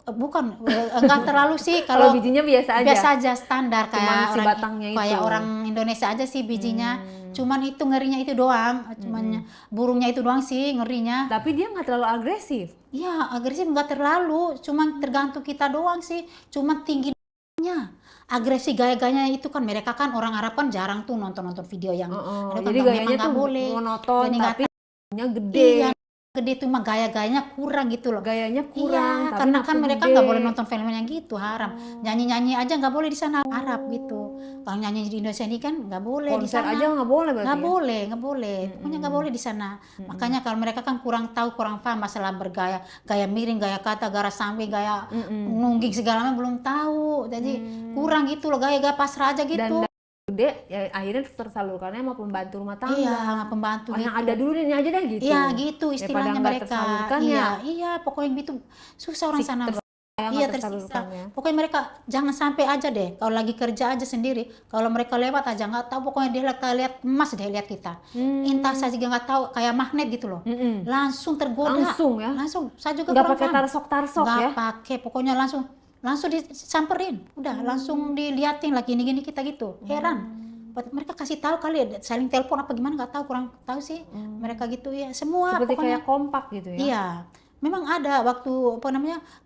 Bukan enggak terlalu sih Kalau kalau bijinya biasa aja. standar Cuman kayak si batangnya itu. orang Indonesia aja sih bijinya. Cuman itu ngerinya itu doang, cuman burungnya itu doang sih ngerinya. Tapi dia nggak terlalu agresif. Iya, agresif nggak terlalu, cuman tergantung kita doang sih. Cuman tingginya agresi gaya-gayanya itu kan, mereka kan orang Arab kan jarang tuh nonton video yang ada kan, Jadi memang gayanya nggak tuh boleh. monoton Jadi tapi nya gede. iya, gede tuh mah gaya-gayanya kurang gitu loh. Gayanya kurang. Iya, tapi karena kan nafsu mereka gede. nggak boleh nonton filmnya gitu, haram. Nyanyi-nyanyi aja nggak boleh di sana, Arab gitu. Kalau nyanyi di Indonesia ini kan nggak boleh di Konser sana. aja nggak boleh berarti. Nggak boleh. Pokoknya nggak boleh di sana. Makanya kalau mereka kan kurang tahu, kurang paham masalah bergaya, gaya miring, gaya kata, gaya sampai, gaya nungging segala macam belum tahu. Jadi kurang gitu loh, gaya-gaya pasrah aja gitu. Dan gede ya akhirnya tersalurkannya sama pembantu rumah tangga. Iya, sama pembantu Oh, gitu. yang ada dulu ini aja deh gitu. Iya gitu istilahnya Daripada nggak mereka. tersalurkan Iya, ya. pokoknya gitu susah orang sana. Yang Iya, nggak tersisa. tersalurkan ya. Pokoknya mereka jangan sampai aja deh kalau lagi kerja aja sendiri. Kalau mereka lewat aja nggak tahu, pokoknya dia lihat emas deh, lihat kita. Entah saya juga nggak tahu, kayak magnet gitu loh. Langsung tergoda. Langsung ya? Langsung. Saya juga Nggak kurang pakai paham. tarsok-tarsok Nggak ya? pakai, pokoknya langsung disamperin. Udah langsung diliatin lagi gini-gini kita gitu. Heran. Mereka kasih tahu kali ya, saling telepon apa gimana nggak tahu, kurang tahu sih. Mereka gitu ya, semua Seperti pokoknya. kayak kompak gitu ya. Iya, memang ada waktu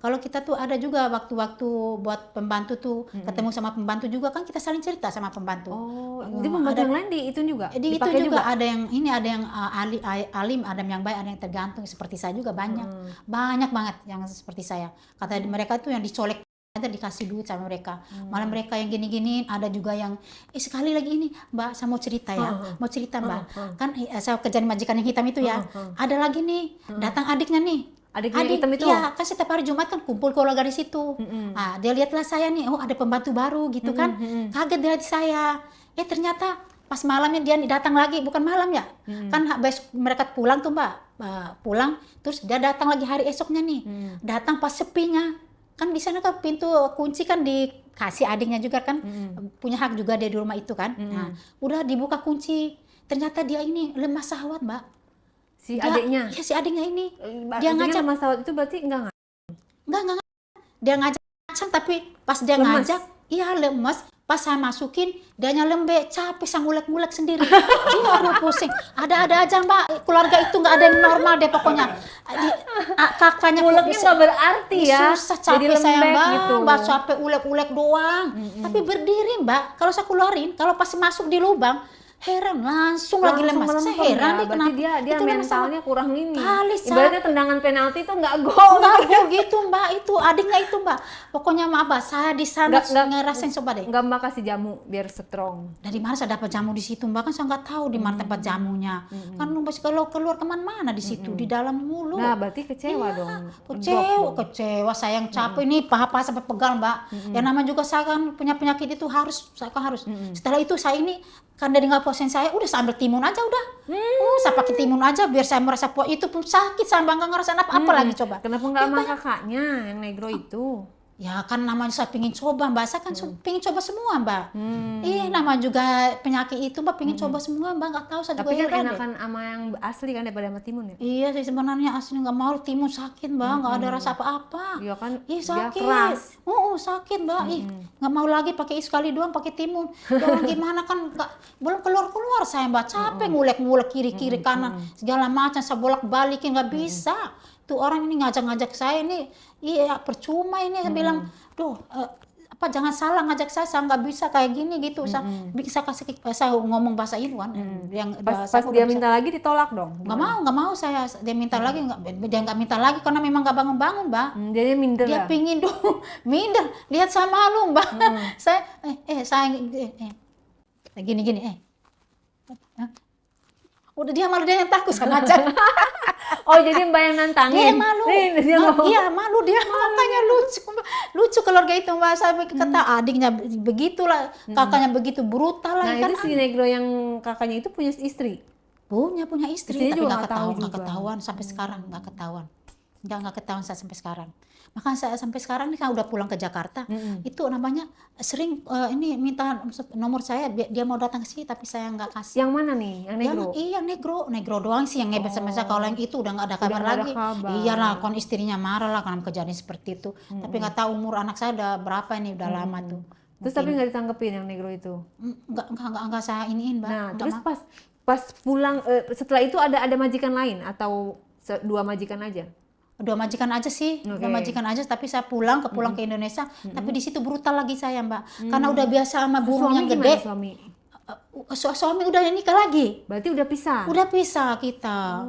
kalau kita tuh ada juga waktu-waktu buat pembantu tuh ketemu sama pembantu juga kan, kita saling cerita sama pembantu. Oh, jadi pembantu yang lain di itu juga? Di itu Dipakai juga ada yang ini, ada yang alim, ada yang baik, ada yang tergantung. Seperti saya juga banyak banget yang seperti saya. Kata mereka tuh yang dicolek ada dikasih duit sama mereka. Malah mereka yang gini-gini, ada juga yang sekali lagi ini Mbak, saya mau cerita ya. Mau cerita Mbak. Kan saya kerja di majikan yang hitam itu ya. Ada lagi nih, datang adiknya nih. Adiknya yang hitam itu? Iya, kan setiap hari Jumat kan kumpul keluarga di situ. Nah, dia lihatlah saya nih, oh ada pembantu baru gitu kan. Kaget dia lihat saya. Ternyata pas malamnya dia datang lagi, bukan malam ya. Kan besok mereka pulang tuh Mbak. Pulang, terus dia datang lagi hari esoknya nih. Datang pas sepinya. Kan di sana kan pintu kunci kan dikasih adiknya juga kan. Punya hak juga dia di rumah itu kan. Nah, udah dibuka kunci. Ternyata dia ini lemah syahwat, Mbak. Si adiknya? Iya, si adiknya ini. Dia ngajak masalah itu berarti enggak? Enggak. Dia ngajak tapi pas dia ngajak, iya lemes. Pas saya masukin, dianya lembek, capek, saya ngulek-ngulek sendiri. Iya, aduh pusing. Ada-ada aja Mbak, keluarga itu nggak ada yang normal deh pokoknya. Kakaknya nguleknya nggak berarti ya. Susah, capek saya Mbak, gitu. Mbak capek ulek-ulek doang. Tapi berdiri Mbak, kalau saya keluarin, kalau pas masuk di lubang, heran langsung lagi lemas. Saya melempem heran ya. deh Berarti kenapa. dia Itu lemas mentalnya kurang ini. Kali, Sa. Ibaratnya tendangan penalti itu nggak gol. Enggak gol gitu Mbak, itu adiknya itu Mbak. Pokoknya maaf Mbak, saya di sana ngerasain coba deh. Nggak Mbak kasih jamu biar strong. Dari mana saya dapat jamu di situ Mbak? Kan saya nggak tahu di mana tempat jamunya. Kan Mbak kalau keluar kemana-mana di situ, di dalam mulu. Nah berarti kecewa dong. Kecewa saya yang capek nih, paha-paha sampai pegal Mbak. Yang namanya juga saya kan punya penyakit itu saya kan harus. Setelah itu saya ini kan dari nggak puasin saya, udah saya ambil timun aja udah. Saya pakai timun aja biar saya merasa puas. Itu pun sakit, saya nggak ngerasain apa-apa lagi coba. Kenapa nggak sama kakaknya yang negro itu? Ya kan namanya saya pingin coba Mbak, saya kan pingin coba semua Mbak. Nama juga penyakit itu Mbak, pingin coba semua Mbak, nggak tahu saya Tapi juga kan heran enakan sama yang asli kan daripada sama timun ya? Iya sih sebenarnya asli nggak mau timun sakit Mbak, nggak ada rasa apa-apa. Iya kan Ih dia sakit, keras. Sakit Mbak, ih nggak mau lagi pakai sekali doang pakai timun. Ya orang gimana kan belum keluar saya Mbak, capek ngulek-ngulek kiri-kiri kanan segala macam, saya bolak-balikin nggak bisa. Tuh orang ini ngajak-ngajak saya ini, iya percuma ini saya bilang, apa jangan salah ngajak saya nggak bisa kayak gini gitu. Saya kasih saya ngomong bahasa Indo kan, yang Pas dia minta lagi ditolak dong? nggak mau saya, dia minta lagi dia nggak minta lagi karena memang nggak bangun-bangun Mbak. Dia minder Dia ya? pingin dong minder, lihat saya malu Mbak. Saya gini udah dia malu, dia yang takut saya ngajak. Oh jadi Mbak yang nantangin? Dia yang malu. Iya malu dia, makanya lucu keluarga itu Mbak. Saya kata adiknya begitulah, kakaknya begitu brutal Nah lah. itu si negro yang kakaknya itu punya istri? Punya istri, Istrinya tapi juga nggak ketahuan sampai sekarang, nggak ketahuan saya sampai sekarang. Makanya saya sampai sekarang nih kan udah pulang ke Jakarta, itu namanya sering ini minta nomor saya, dia mau datang ke sini tapi saya nggak kasih. Yang mana nih? Yang negro? Iya negro doang sih yang ngebet sama saya. Kalau yang itu udah nggak ada kabar lagi. Iyalah, kon istrinya marah lah karena kejadian seperti itu. Tapi nggak tahu umur anak saya udah berapa ini, udah lama tuh. Terus tapi nggak ditanggepin yang negro itu? Nggak saya iniin Mbak. Nah terus pas pulang setelah itu ada majikan lain atau dua majikan aja? Dua majikan aja sih, dua majikan aja. Tapi saya pulang ke Indonesia, tapi di situ brutal lagi saya Mbak, karena udah biasa sama burung yang gede. Suami udah nikah lagi. Berarti udah pisah? Udah pisah kita.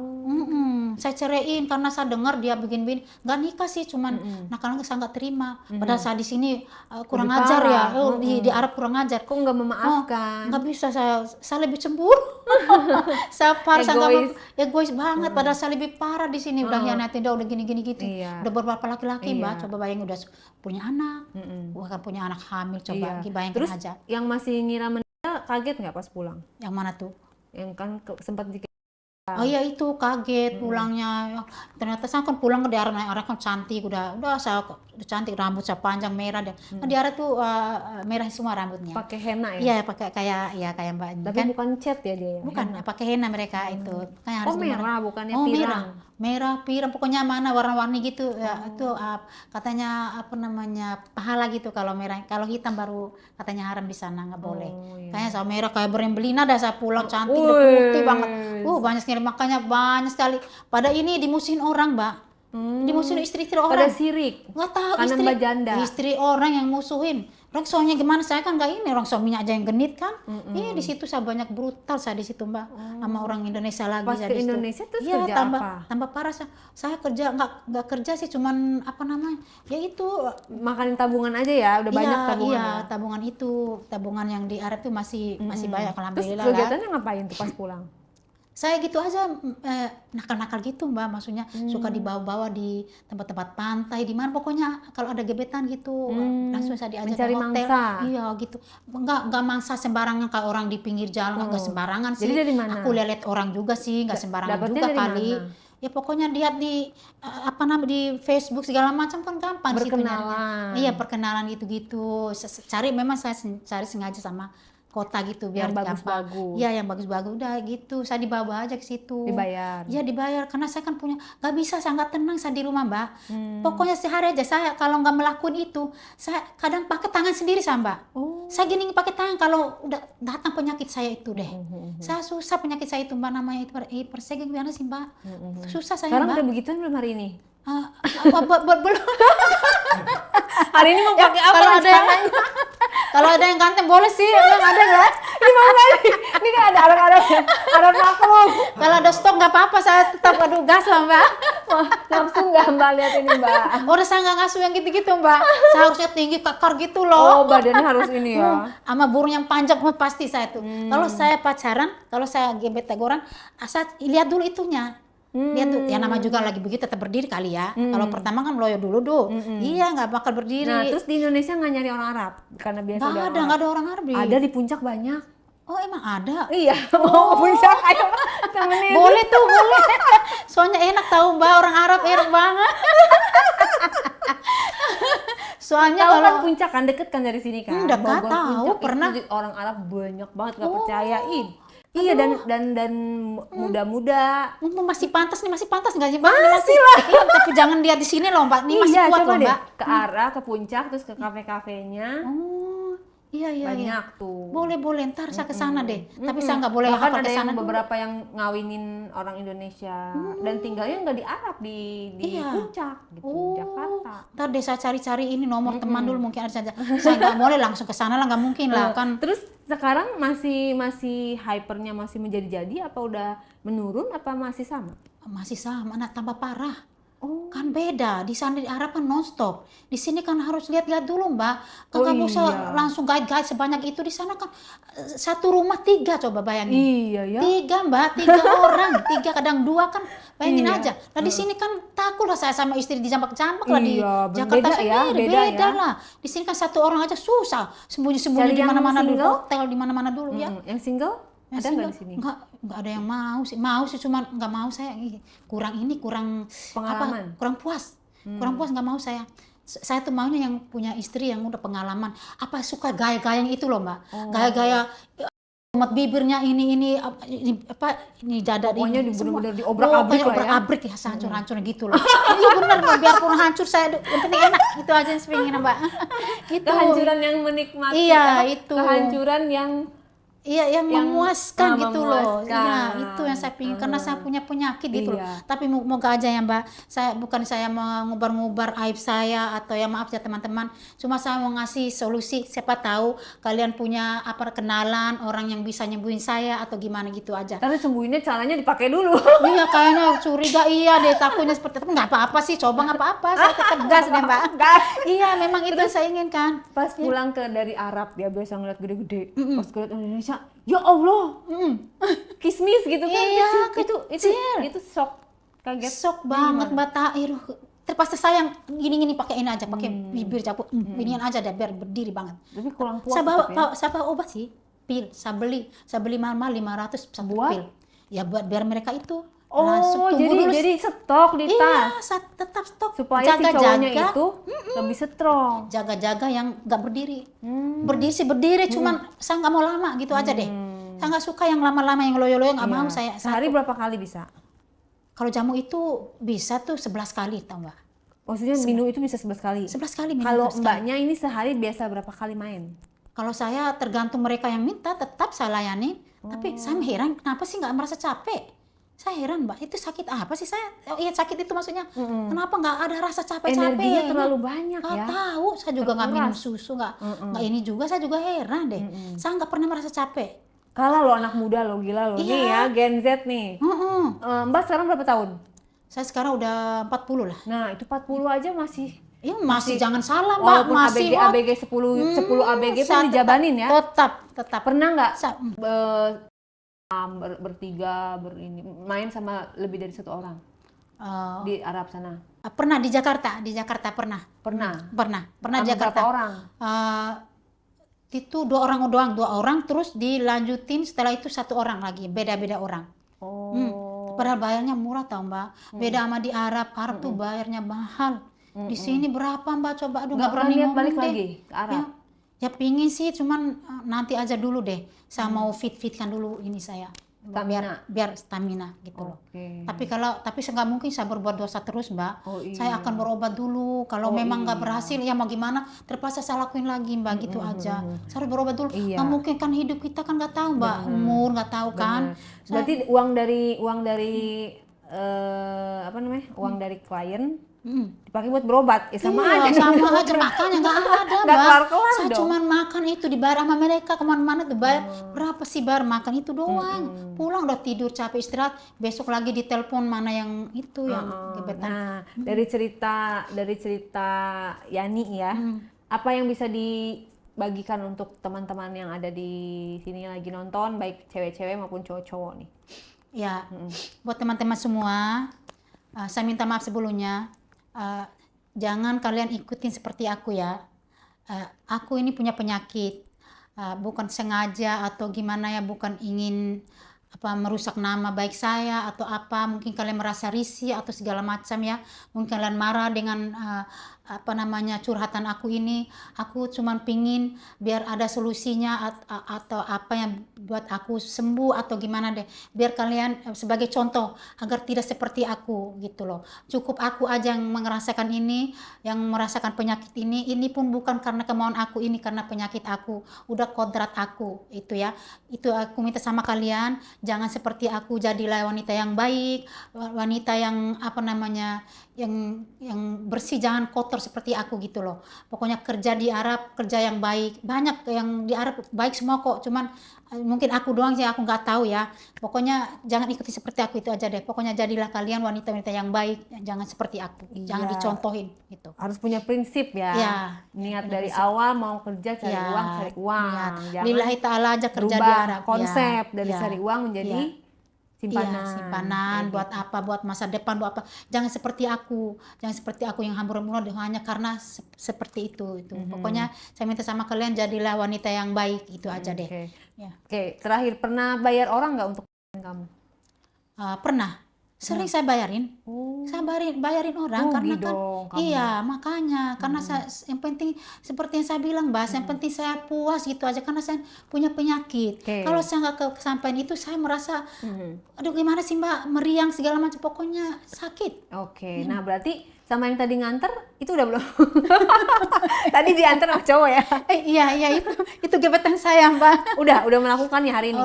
Saya ceraiin karena saya dengar dia begini-begini. Nggak nikah sih, cuman nakal saya nggak terima. Padahal saya di sini kurang ajar ya, di Arab kurang ajar. Kok nggak memaafkan? Nggak bisa, saya lebih cemburu. Saya parah, egois banget. Padahal saya lebih parah di sini. Udah hianatin, udah gini-gini gitu. Iya. Udah beberapa laki-laki Mbak. Coba bayangin udah punya anak, bahkan punya anak hamil. Coba bayangin terus, aja. Yang masih ngira kaget nggak pas pulang? Yang mana tuh? Yang kan sempat Oh iya itu kaget pulangnya. Ternyata saya kan pulang ke daerah kan cantik, udah saya udah cantik, rambut saya panjang merah dan di daerah tuh merah semua rambutnya. Pakai henna ya? Iya pakai kayak Mbak. Tapi kan bukan cat ya dia? Bukan, pakai henna mereka itu. Harus merah bukannya pirang. pirang? Merah pirang, pokoknya mana warna-warni gitu. Ya, itu katanya apa namanya pahala gitu kalau merah. Kalau hitam baru katanya haram di sana, nggak boleh. Kayaknya saya merah kayak berembelina dah saya pulang cantik, udah putih banget. Banyak sekali, makanya banyak sekali. Pada ini dimusuhin orang Mbak. Dimusuhin istri-istri orang. Pada sirik? Nggak tahu, istri orang yang musuhin. Orang suaminya gimana, saya kan nggak ini, orang suaminya aja yang genit kan. Iya di situ saya banyak brutal saya di situ Mbak, sama orang Indonesia lagi. Pas ke Indonesia terus ya, kerja tambah parah saya kerja nggak kerja sih, cuman apa namanya ya itu makanin tabungan aja ya, udah banyak tabungan. Iya tabungan yang di Arab tuh masih banyak alhamdulillah. Terus kegiatannya ngapain tuh pas pulang? Saya gitu aja nakal-nakal gitu Mbak, maksudnya suka dibawa-bawa di tempat-tempat pantai di mana pokoknya kalau ada gebetan gitu langsung saya diajak mencari ke hotel. mangsa. Iya gitu, nggak mangsa sembarangan kayak orang di pinggir jalan, nggak sembarangan sih. Jadi dari mana? Aku lihat orang juga sih nggak sembarangan juga kali. Ya pokoknya lihat di di Facebook segala macam kan gampang sih berkenalan. Iya perkenalan gitu-gitu. Memang saya cari sengaja sama kota gitu biar yang bagus-bagus. Iya yang bagus-bagus udah gitu. Saya dibawa aja ke situ. Dibayar. Iya dibayar karena saya kan punya nggak bisa, saya nggak tenang saya di rumah Mbak. Pokoknya sehari aja saya kalau nggak melakukan itu saya kadang pakai tangan sendiri saya Mbak. Saya gini pakai tangan kalau udah datang penyakit saya itu deh. Saya susah penyakit saya itu Mbak, namanya itu persegi gimana sih Mbak? Susah saya sekarang Mbak. udah begituan belum hari ini? Belum. Hari ini mau pakai apa? Kalau ada yang Kalau ada yang ganteng boleh sih, yang ada nggak? Ini mau kali. Ini kan ada Arab-Arabnya. Arab makhluk. Kalau ada stok nggak apa-apa, saya tetap adu gas lah Mbak. Wah, nafsu nggak Mbak lihat ini Mbak? Udah saya nggak ngasuh yang gitu-gitu Mbak. Seharusnya tinggi kekar gitu loh. Oh, badannya harus ini ya. Sama burung yang panjang pasti saya tuh. Kalau saya pacaran, kalau saya gebet orang, asal lihat dulu itunya. Lihat tuh, ya nama juga lagi begitu tetap berdiri kali ya. Kalau pertama kan meloyo dulu tuh. Iya, nggak bakal berdiri. Nah, terus di Indonesia nggak nyari orang Arab karena biasa nggak ada orang Arab. Ada di puncak banyak. Oh emang ada? Iya, mau ke puncak ayo temenin. Boleh tuh, boleh. Soalnya enak tahu Mbak, orang Arab enak banget. Soalnya Tahu kalau kan puncak kan deket kan dari sini kan. dekat, Bogor, tahu, Puncak, pernah. itu orang Arab banyak banget nggak percayain. Iya dan muda-muda. masih pantas nggak sih Mbak? Masih lah. Iya, tapi jangan lihat di sini loh Mbak. Ini masih Iya, kuat coba loh deh Mbak. ke arah ke puncak terus ke kafe-kafenya. Oh, iya. Banyak tuh. Boleh ntar saya ke sana deh. Tapi saya nggak boleh Bahkan hafal ada ke yang sana dulu. beberapa yang ngawinin orang Indonesia dan tinggalnya nggak di Arab di Iya. puncak gitu, Oh, Jakarta. ntar deh saya cari-cari ini nomor teman dulu mungkin ada saja. Saya nggak boleh langsung ke sana lah, nggak mungkin lah kan. Terus sekarang masih hypernya masih menjadi-jadi apa udah menurun apa masih sama? Masih sama, tambah parah. Oh. Kan beda, di sana di Arab kan nonstop. Di sini kan harus lihat-lihat dulu Mbak. Oh, Kagak bisa iya. langsung guide sebanyak itu. Di sana kan satu rumah 3 coba bayangin. Iya ya. 3 Mbak, 3 orang, 3 kadang 2 kan bayangin Iya. aja. Nah di sini kan takut lah saya sama istri dijambak-jambak lah di Iya, Jakarta beda ya, sendiri, beda beda ya. lah. Di sini kan satu orang aja susah, sembunyi-sembunyi Cari di yang mana-mana di single? hotel, di mana-mana dulu ya. Yang single ada nggak di sini? Nggak ada yang mau sih cuman nggak mau saya kurang Pengalaman. kurang puas nggak mau saya. Saya tuh maunya yang punya istri yang udah pengalaman, suka gaya-gaya yang itu loh Mbak. Gaya-gaya umat bibirnya ini dada Pokoknya ini bener-bener semua. diobrak-abrik lah ya. Obrak-abrik ya, hancur-hancur gitu loh. Iya benar Mbak, biarpun hancur saya yang penting enak gitu aja yang pengen Mbak. Gitu. Kehancuran yang menikmati. Iya, itu. Kehancuran yang Iya, yang memuaskan gitu loh. memuaskan. Iya, itu yang saya pingin karena saya punya penyakit gitu loh. Iya. Tapi moga aja ya Mbak, saya mengubar-ngubar aib saya atau ya maaf ya teman-teman. Cuma saya mau ngasih solusi, siapa tahu kalian punya kenalan orang yang bisa nyembuhin saya atau gimana gitu aja. tapi sembuhinnya caranya dipakai dulu. Iya, kayaknya curiga deh, takutnya seperti itu. Nggak apa-apa sih, coba nggak apa-apa. Saya tetap gas deh Mbak. Gas. Iya, memang itu yang saya inginkan. Pas pulang dari Arab dia biasa ngeliat gede-gede. Pas ngeliat Indonesia, ya Allah, kismis gitu kan. Iya, Itu shock, kaget. Sok banget Mbak Tahir. Terpaksa saya gini pakai ini aja, pakai bibir cabut. Ginian aja deh biar berdiri banget. Tapi kurang puas. Saya bawa obat sih, pil. Saya beli mahal 500 satu Buat? pil. Ya biar mereka itu Oh, langsung tunggu dulu. jadi stok di Iya, tas saya tetap stok. supaya si cowoknya itu lebih strong. Jaga-jaga yang nggak berdiri. Berdiri sih berdiri, cuman saya nggak mau lama gitu aja deh. Saya nggak suka yang lama-lama yang loyo-loyo, nggak mau saya. Sehari berapa kali bisa? Kalau jamu itu bisa tuh 11 kali, tau nggak? Maksudnya minum itu bisa 11 kali? 11 kali minum. Kalau 11 kali. mbaknya ini sehari biasa berapa kali main? Kalau saya tergantung mereka yang minta, tetap saya layani. Tapi saya heran, kenapa sih nggak merasa capek? Saya heran Mbak, itu sakit apa sih saya? Iya sakit itu maksudnya. Kenapa nggak ada rasa capek-capek? Energinya terlalu banyak Nggak ya? tahu, saya juga nggak minum susu, nggak ini juga, saya juga heran deh. Saya nggak pernah merasa capek. Kalah lo anak muda lo, gila lo. Iya. Nih ya, Gen Z nih. Mbak sekarang berapa tahun? Saya sekarang udah 40 lah. Nah, itu 40 aja masih. Iya masih jangan salah Mbak, Walaupun masih ABG 10 ABG pun saya dijabanin ya. Tetap. Pernah nggak Sa- bertiga main sama lebih dari satu orang eh, di Arab sana? pernah di Jakarta pernah Pernah. di Jakarta. Berapa orang? Itu dua orang terus dilanjutin setelah itu 1 orang lagi, beda-beda orang. Oh. Padahal bayarnya murah tau Mbak, beda sama di Arab tuh bayarnya mahal. Di sini berapa Mbak coba, aduh Nggak nggak pernah berani lihat ngomong balik deh. lagi ke Arab? Ya pingin sih, cuman nanti aja dulu deh, saya mau fitkan dulu ini saya, biar stamina gitu loh. Oke. Tapi nggak mungkin saya berbuat dosa terus Mbak. Oh, iya. Saya akan berobat dulu. Kalau memang nggak berhasil ya mau gimana? Terpaksa saya lakuin lagi Mbak, gitu aja. Saya harus berobat dulu. Iya. Nggak mungkin kan hidup kita kan nggak tahu Mbak, umur nggak tahu kan. Berarti uang dari apa namanya? Uang dari klien Dipakai buat berobat, ya sama Iya, aja. sama aja makanya nggak ada, Nggak Mbak. kelar-kelar Saya dong. cuman makan itu dibayar sama mereka kemana-mana tuh bayar berapa sih bar makan itu doang. Pulang udah tidur capek istirahat, besok lagi ditelepon mana yang itu yang gebetan. Nah, dari cerita Yani ya, apa yang bisa dibagikan untuk teman-teman yang ada di sini lagi nonton, baik cewek-cewek maupun cowok-cowok nih? Ya, buat teman-teman semua, saya minta maaf sebelumnya. Jangan kalian ikutin seperti aku ya. Aku ini punya penyakit, bukan sengaja atau gimana ya, bukan ingin merusak nama baik saya atau apa. Mungkin kalian merasa risih atau segala macam ya. Mungkin kalian marah dengan curhatan aku ini. Aku cuman pingin biar ada solusinya atau apa yang buat aku sembuh atau gimana deh. Biar kalian sebagai contoh agar tidak seperti aku gitu loh. Cukup aku aja yang merasakan ini, yang merasakan penyakit ini. Ini pun bukan karena kemauan aku, ini karena penyakit aku. Udah kodrat aku itu ya. Itu aku minta sama kalian, jangan seperti aku, jadilah wanita yang baik, wanita yang yang bersih, jangan kotor seperti aku gitu loh. Pokoknya kerja di Arab, kerja yang baik. Banyak yang di Arab baik semua kok, cuman mungkin aku doang sih, aku nggak tahu ya. Pokoknya jangan ikuti seperti aku, itu aja deh. Pokoknya jadilah kalian wanita-wanita yang baik, jangan seperti aku. Jangan Iya. dicontohin gitu. Harus punya prinsip ya. Iya. Niat dari awal mau kerja cari Ya, uang, cari uang. niat. Jangan Lillahi ta'ala aja kerja di berubah Arab. konsep Ya, dari ya. cari uang menjadi simpanan. Iya, simpanan Kayak buat gitu. apa, buat masa depan, buat apa. Jangan seperti aku yang hambur-hambur hanya karena seperti itu. Pokoknya saya minta sama kalian, jadilah wanita yang baik, itu aja deh. Oke. Ya. Oke, terakhir pernah bayar orang nggak untuk kamu? Pernah, sering saya bayarin. Saya bayarin orang karena Rugi kan dong kamu. iya, makanya karena yang penting seperti yang saya bilang, Mbak, yang penting saya puas gitu aja karena saya punya penyakit. Oke. Kalau saya nggak kesampaian itu, saya merasa aduh gimana sih, Mbak, meriang segala macam, pokoknya sakit. Oke, nah berarti sama yang tadi nganter itu udah belum? Tadi diantar sama cowok ya? Iya itu gebetan saya, Mbak. Udah melakukan ya hari ini?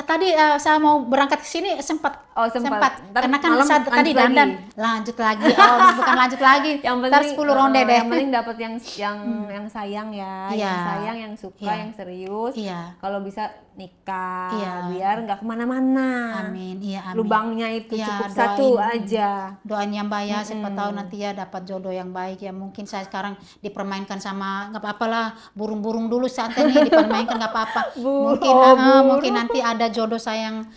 Tadi saya mau berangkat ke sini sempat. Oh, sempat. Ntar Karena kan malam saya tadi lanjut dandan. lagi. Lanjut lagi. Oh, bukan lanjut lagi. Yang Ntar penting 10 ronde deh. Yang penting dapat yang sayang ya, Iya. yang sayang, yang suka, Iya. yang serius. Iya. Kalau bisa nikah, Iya. biar nggak kemana-mana. Amin. Iya, amin. Lubangnya itu Iya, cukup satu doain. aja. Doain yang baik ya, siapa tahu nanti ya dapat jodoh yang baik ya. Mungkin saya sekarang dipermainkan sama, nggak apa-apa lah, burung-burung dulu saat ini dipermainkan, nggak apa-apa. Mungkin nanti ada jodoh saya yang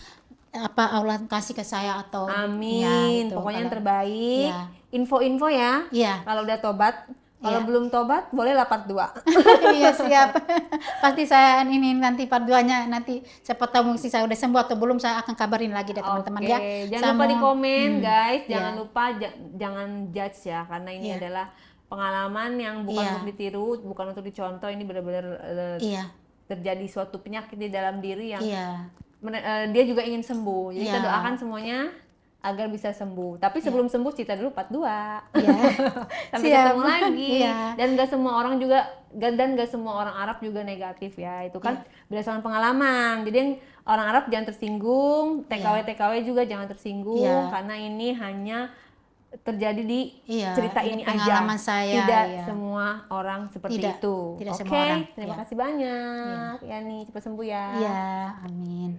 Allah kasih ke saya atau Amin. ya, itu. Pokoknya yang Kalau- terbaik. Iya. Info-info ya. Iya. Kalau udah tobat, kalau Iya. belum tobat boleh lah part 2. Iya, siap. Pasti saya ini nanti part 2-nya nanti siapa tahu mungkin saya udah sembuh atau belum, saya akan kabarin lagi deh teman-teman ya. Jangan Saya lupa mau- di komen guys, Iya. jangan lupa jangan judge ya, karena ini Iya. adalah pengalaman yang bukan Iya. untuk ditiru, bukan untuk dicontoh. Ini benar-benar Iya. terjadi suatu penyakit di dalam diri yang Iya. dia juga ingin sembuh. Jadi kita Iya. doakan semuanya agar bisa sembuh. Tapi sebelum sembuh cerita dulu part 2. Iya. Sampai Siap. ketemu lagi. Iya. Dan gak semua orang juga gak semua orang Arab juga negatif ya. Itu kan Iya. berdasarkan pengalaman. Jadi yang orang Arab jangan tersinggung, TKW juga jangan tersinggung, Iya. karena ini hanya terjadi di Iya, cerita ini ini aja. pengalaman saya, Tidak iya. semua orang seperti Tidak, itu. tidak Oke, semua orang, terima iya. kasih banyak. Ya nih, cepat sembuh ya. Iya, amin.